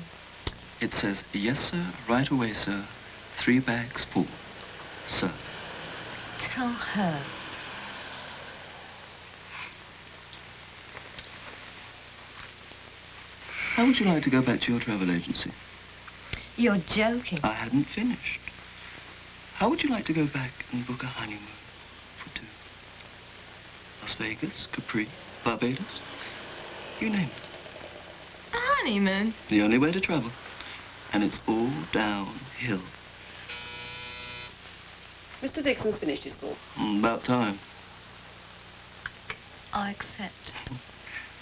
It says, yes, sir, right away, sir. 3 bags full, sir. Tell her. How would you like to go back to your travel agency? You're joking. I hadn't finished. How would you like to go back and book a honeymoon for 2? Las Vegas, Capri, Barbados? You name it. A honeymoon? The only way to travel. And it's all downhill. Mr. Dixon's finished his call. About time. I accept.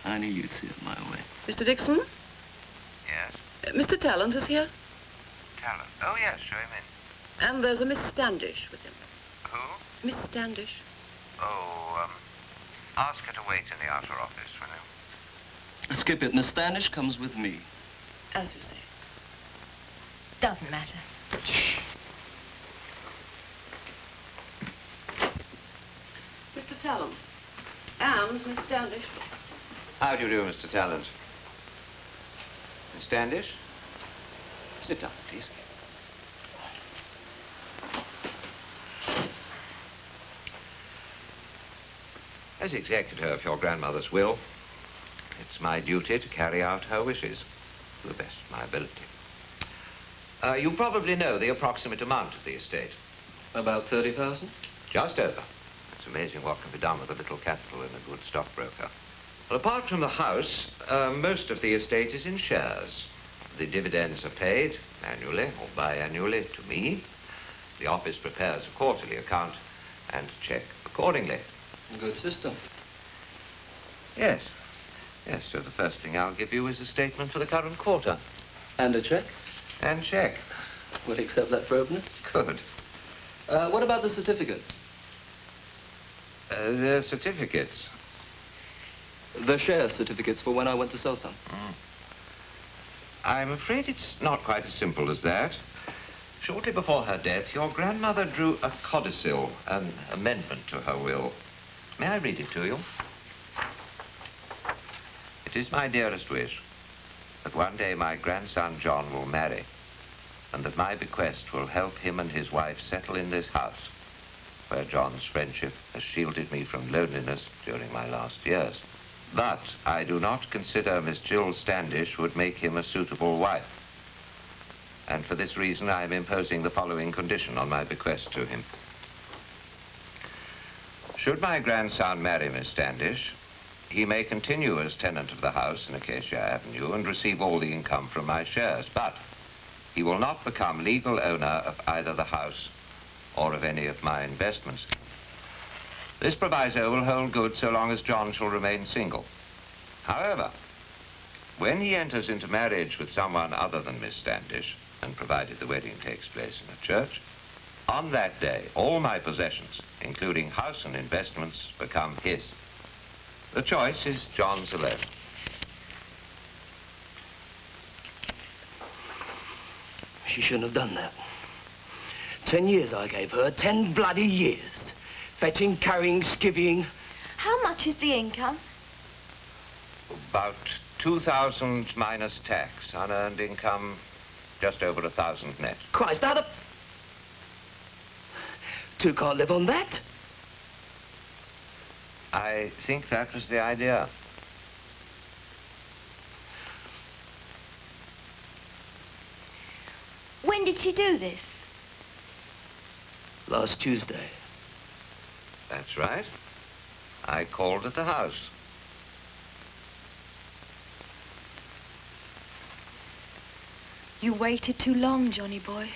I knew you'd see it my way. Mr. Dixon? Yes? Mr. Talent is here. Talent? Oh, yes, show him in. And there's a Miss Standish with him. Who? Miss Standish. Oh, ask her to wait in the outer office for now. Skip it. Miss Standish comes with me. As you say. Doesn't matter. Mr. Talent. And Miss Standish. How do you do, Mr. Talent? Miss Standish? Sit down, please. As executor of your grandmother's will, it's my duty to carry out her wishes to the best of my ability. You probably know the approximate amount of the estate. About 30,000? Just over. It's amazing what can be done with a little capital in a good stockbroker. Well, apart from the house, most of the estate is in shares. The dividends are paid annually or biannually to me. The office prepares a quarterly account and check accordingly. Good system. Yes. Yes, so the first thing I'll give you is a statement for the current quarter. And a check? And check. We'll accept that for openness. Good. What about the certificates? The certificates? The share certificates for when I went to sell some. I'm afraid it's not quite as simple as that. Shortly before her death, your grandmother drew a codicil, an amendment to her will. May I read it to you? It is my dearest wish that one day my grandson John will marry, and that my bequest will help him and his wife settle in this house, where John's friendship has shielded me from loneliness during my last years. But I do not consider Miss Jill Standish would make him a suitable wife. And for this reason, I am imposing the following condition on my bequest to him. Should my grandson marry Miss Standish, he may continue as tenant of the house in Acacia Avenue and receive all the income from my shares, but he will not become legal owner of either the house or of any of my investments. This proviso will hold good so long as John shall remain single. However, when he enters into marriage with someone other than Miss Standish, and provided the wedding takes place in a church, on that day, all my possessions, including house and investments, become his. The choice is John's alone. She shouldn't have done that. 10 years I gave her, 10 bloody years. Fetching, carrying, skivvying. How much is the income? About 2,000 minus tax. Unearned income, just over 1,000 net. Christ, how the... 2 can't live on that. I think that was the idea. When did she do this? Last Tuesday. That's right. I called at the house. You waited too long, Johnny boy.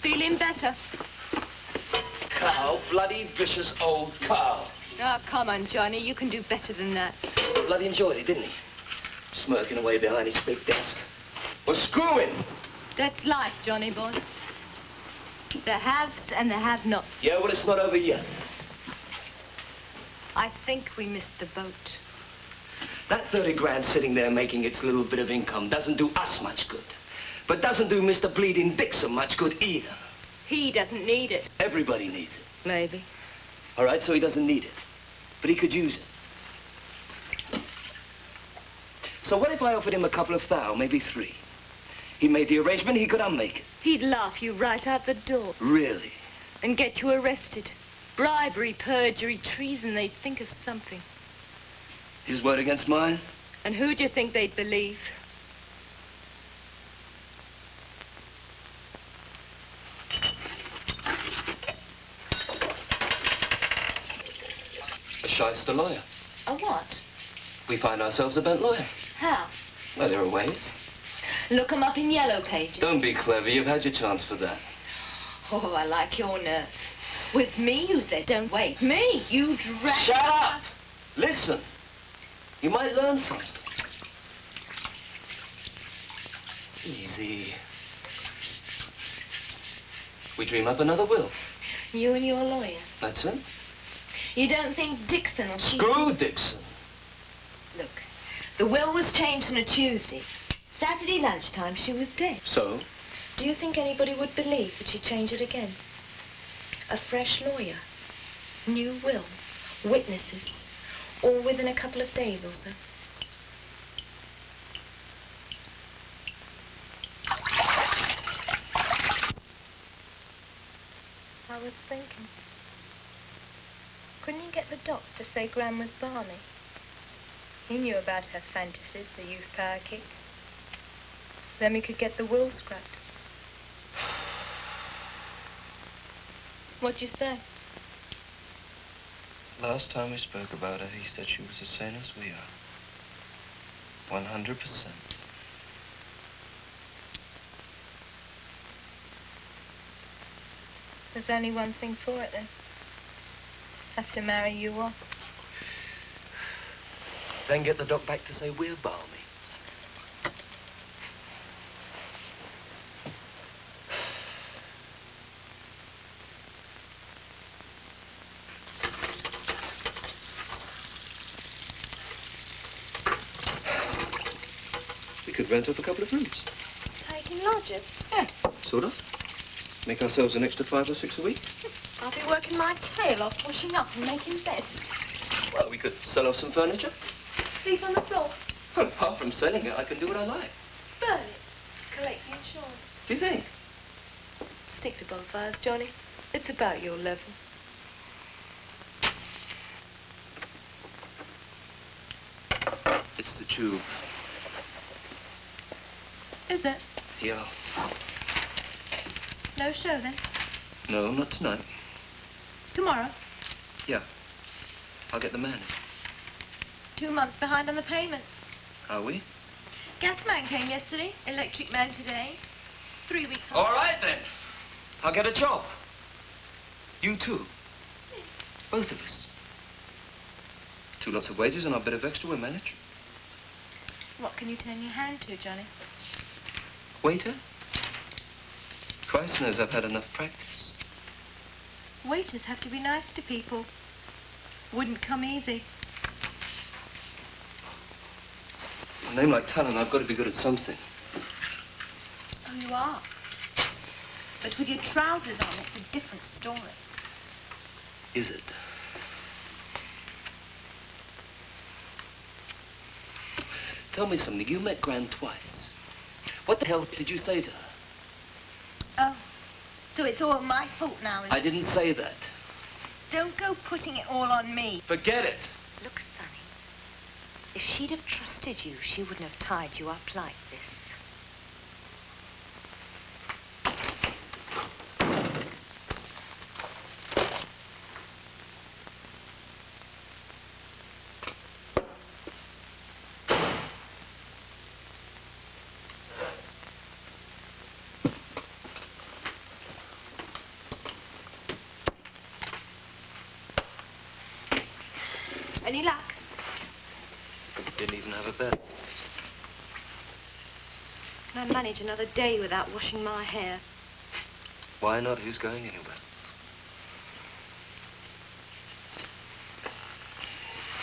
Feeling better? Cow, bloody vicious old cow. Oh, come on, Johnny. You can do better than that. He bloody enjoyed it, didn't he? Smirking away behind his big desk. Well, screw him. That's life, Johnny boy. The haves and the have-nots. Yeah, well, it's not over yet. I think we missed the boat. That 30 grand sitting there making its little bit of income doesn't do us much good. But doesn't do Mr. Bleeding Dixon much good either. He doesn't need it. Everybody needs it. Maybe. All right, so he doesn't need it. But he could use it. So what if I offered him a couple of thou, maybe 3? He made the arrangement, he could unmake it. He'd laugh you right out the door. Really? And get you arrested. Bribery, perjury, treason, they'd think of something. His word against mine? And who do you think they'd believe? A shy advice to lawyer. A what? We find ourselves a bent lawyer. How? Well, there are ways. Look 'em up in Yellow Pages. Don't be clever. You've had your chance for that. Oh, I like your nerve. With me, you said, don't wait. Me, you drag. Shut up! Listen. You might learn something. Easy. We dream up another will. You and your lawyer. That's it. You don't think Dixon will keep... Screw Dixon. Look, the will was changed on a Tuesday. Saturday lunchtime, she was dead. So? Do you think anybody would believe that she'd change it again? A fresh lawyer, new will, witnesses, all within a couple of days or so. I was thinking, couldn't you get the doc to say Gran was balmy? He knew about her fantasies, the youth power kick. Then we could get the will scrapped. What'd you say? Last time we spoke about her, he said she was as sane as we are. 100%. There's only one thing for it, then. Have to marry you off. Then get the doc back to say we're balmy. We could rent up a couple of rooms. Taking lodgers? Yeah. Sort of. Make ourselves an extra 5 or 6 a week. I'll be working my tail off, washing up and making beds. Well, we could sell off some furniture. Sleep on the floor. Well, apart from selling it, I can do what I like. Burn it. Collect the insurance. Do you think? Stick to bonfires, Johnny. It's about your level. It's the tube. Is it? Yeah. No show, then? No, not tonight. Tomorrow? Yeah. I'll get the man. 2 months behind on the payments. Are we? Gas man came yesterday, electric man today. 3 weeks All right, then. I'll get a job. You too. Both of us. 2 lots of wages and our bit of extra we'll manage. What can you turn your hand to, Johnny? Waiter? Christ knows I've had enough practice. Waiters have to be nice to people. Wouldn't come easy. A name like Talon, I've got to be good at something. Oh, you are. But with your trousers on, it's a different story. Is it? Tell me something. You met Gran twice. What the hell did you say to her? Oh, so it's all my fault now, is it? I didn't say that. Don't go putting it all on me. Forget it. Look, Sonny, if she'd have trusted you, she wouldn't have tied you up like this. Any luck? Didn't even have a bed. Can I manage another day without washing my hair? Why not? Who's going anywhere?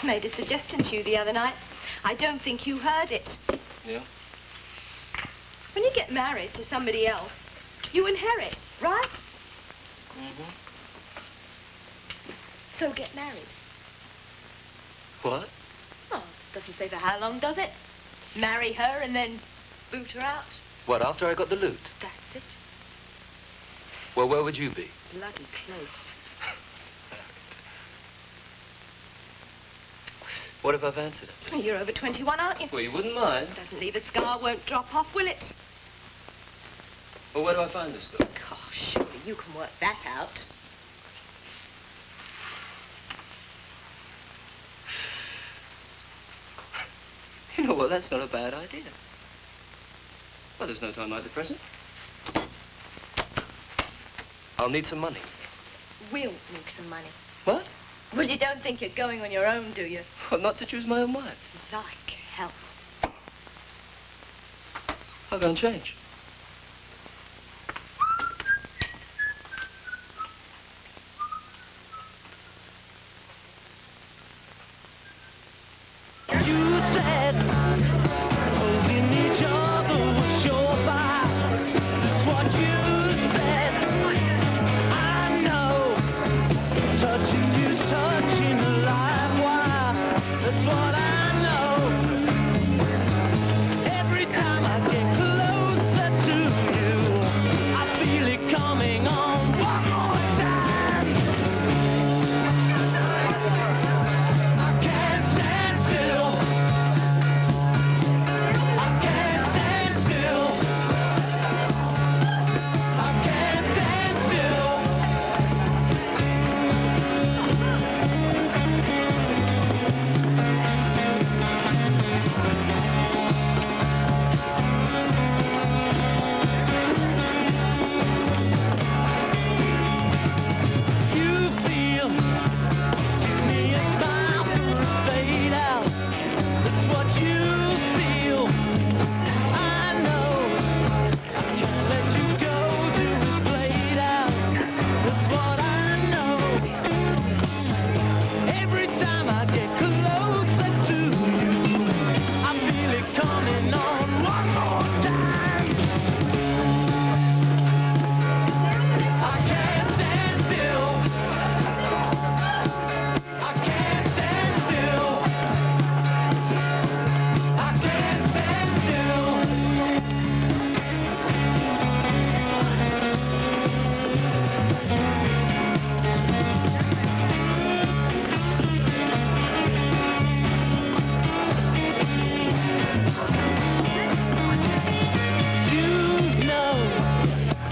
Made a suggestion to you the other night. I don't think you heard it. Yeah? When you get married to somebody else, you inherit, right? Mm-hmm. So get married. What? Oh, doesn't say for how long, does it? Marry her and then boot her out. What, after I got the loot? That's it. Well, where would you be? Bloody close. What if I fancied it? You're over 21, aren't you? Well, you wouldn't mind. Doesn't leave a scar, won't drop off, will it? Well, where do I find this girl? Gosh, surely you can work that out. well, that's not a bad idea. Well, there's no time like the present. I'll need some money. We'll need some money. What? Well, you don't think you're going on your own, do you? Well, not to choose my own wife. Like hell. I'll go and change. You said holding each other was surefire. That's what you said. I know touching you's touching a live wire. That's what I know. Every time I get closer to you, I feel it coming on one more time. I can't stand still. I can't stand still. I can't stand still. You feel, give me a smile for a fade out. That's what you feel. I know I can't let you go till it's played out. That's what I know. Every time I get closer to you, I feel it coming on one more time. I can't stand still. I can't stand still. I can't stand still. You know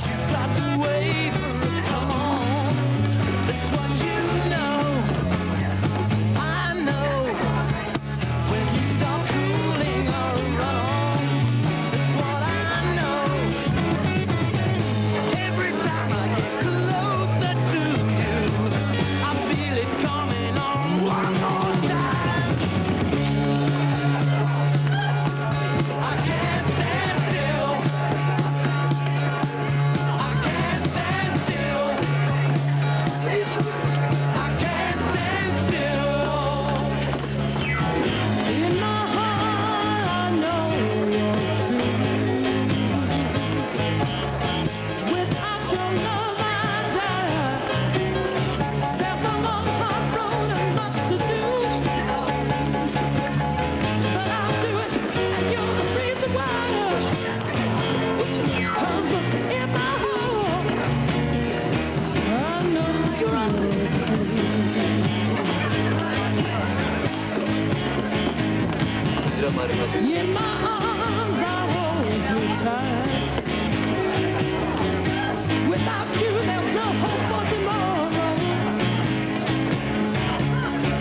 you got the way for a come on. That's what you know. I know when you stop cooling or wrong. That's what I know. Every time I get closer to you, I feel it coming on one more time. I can't stand still. I can't stand still. I can't stand still. In my heart, I know you're true. Without your love, I die. There's no more hard road and much to do. But I'll do it, and you're the reason why. What's in this? In my heart, I know you're You don't mind if I just... in my arms, I hold you tight. Without you, there's no hope for tomorrow.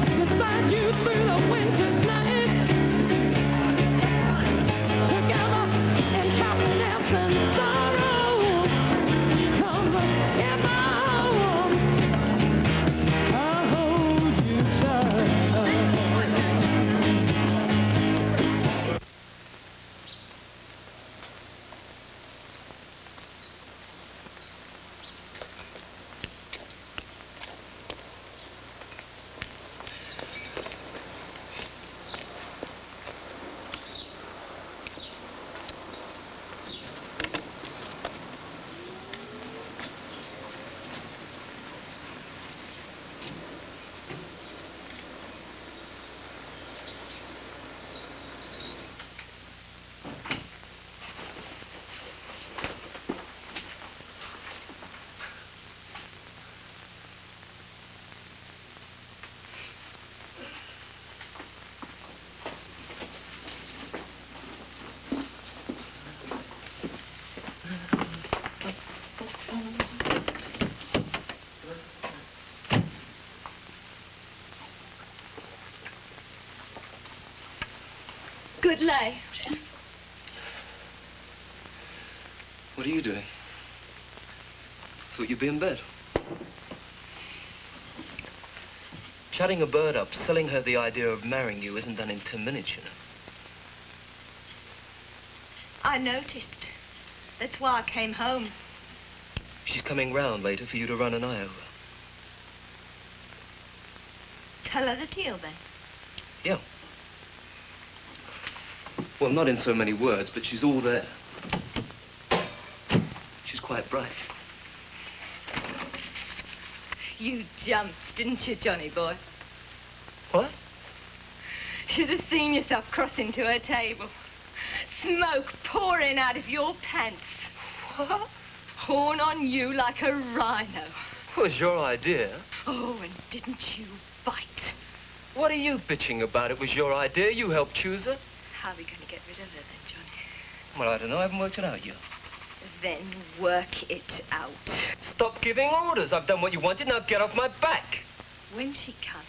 To find you through the winter's night. Together in happiness and sorrow. Come in my arms, I hold you tight. Good lay. What are you doing? Thought you'd be in bed. Chatting a bird up, selling her the idea of marrying you isn't done in 10 minutes, you know. I noticed. That's why I came home. She's coming round later for you to run an eye over. Tell her the deal, then. Yeah. Well, not in so many words, but she's all there. She's quite bright. You jumped, didn't you, Johnny boy? What? Should have seen yourself crossing to her table. Smoke pouring out of your pants. What? Horn on you like a rhino. It was your idea. Oh, and didn't you bite? What are you bitching about? It was your idea. You helped choose her. How are we going to get rid of her then, Johnny? Well, I don't know. I haven't worked it out yet. Then work it out. Stop giving orders. I've done what you wanted. Now get off my back. When she comes.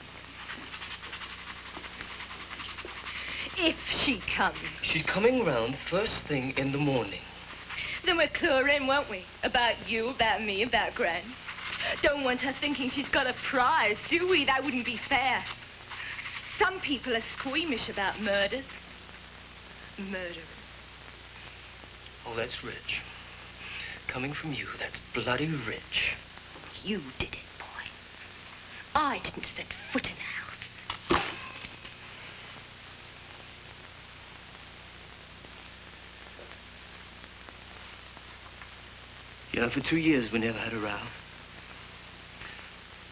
If she comes. She's coming round first thing in the morning. Then we'll clue her in, won't we? About you, about me, about Gran. Don't want her thinking she's got a prize, do we? That wouldn't be fair. Some people are squeamish about murders. Murderers. Oh, that's rich. Coming from you, that's bloody rich. You did it, boy. I didn't set foot in the house. You know, for 2 years we never had a row.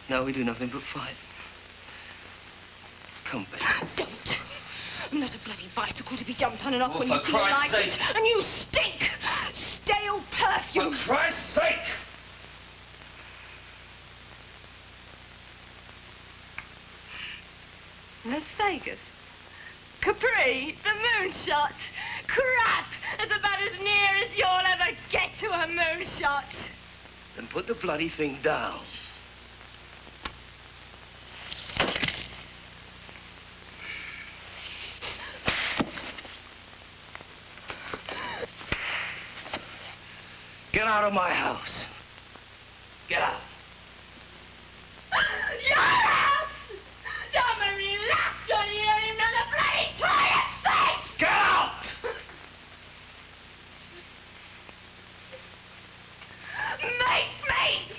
Now we do nothing but fight. Come back. Don't. I'm not a bloody bicycle to be jumped on and off Oh, when you for feel like Christ's it. sake. And you stink! Stale perfume! For Christ's sake! Las Vegas. Capri, the moonshot. Crap! That's about as near as you'll ever get to a moonshot. Then put the bloody thing down. Get out of my house. Get out. Your house! Don't make me laugh, Johnny. You don't even know the bloody toilet seat! Get out! Make me!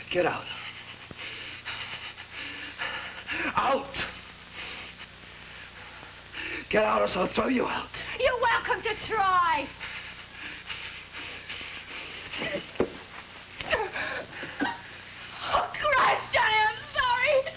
Get out. Out! Get out or I'll throw you out. You're welcome to try. Oh, Christ, Johnny, I'm sorry.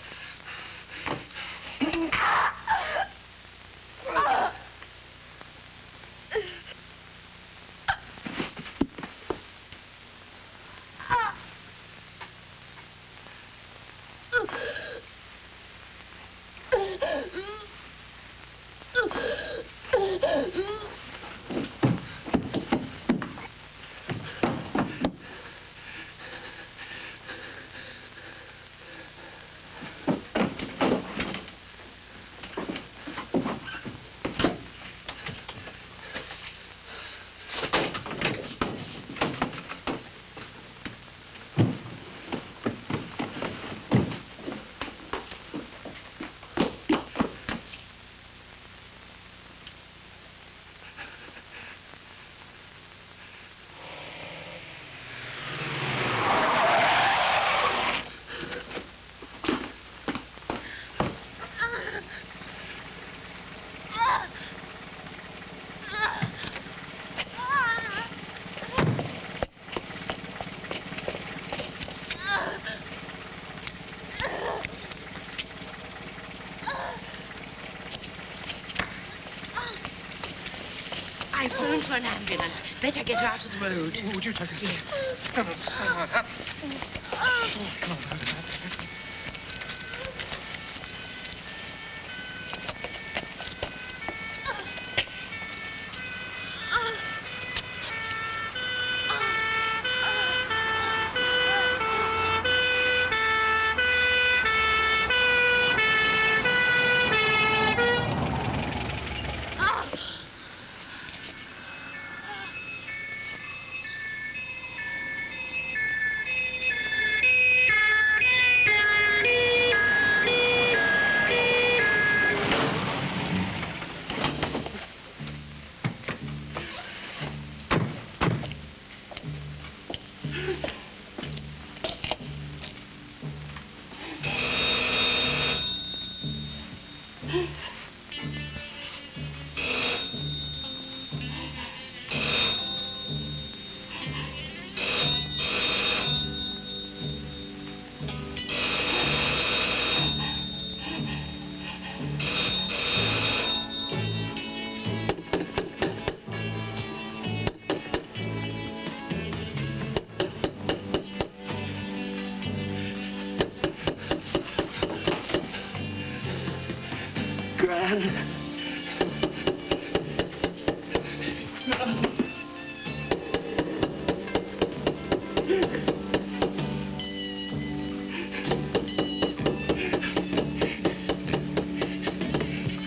I've phoned for an ambulance. Better get her out of the road. Would you take it? Yes. Come on, stand on. Up. Oh, come on. Gran.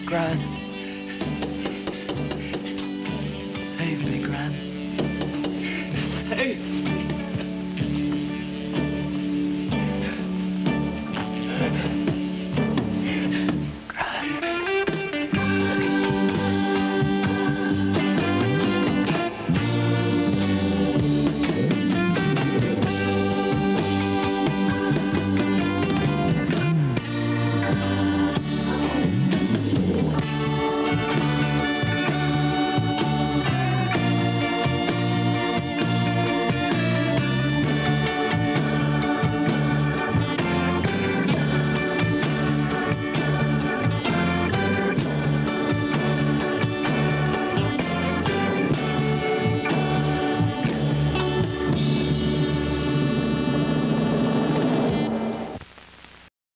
Gran.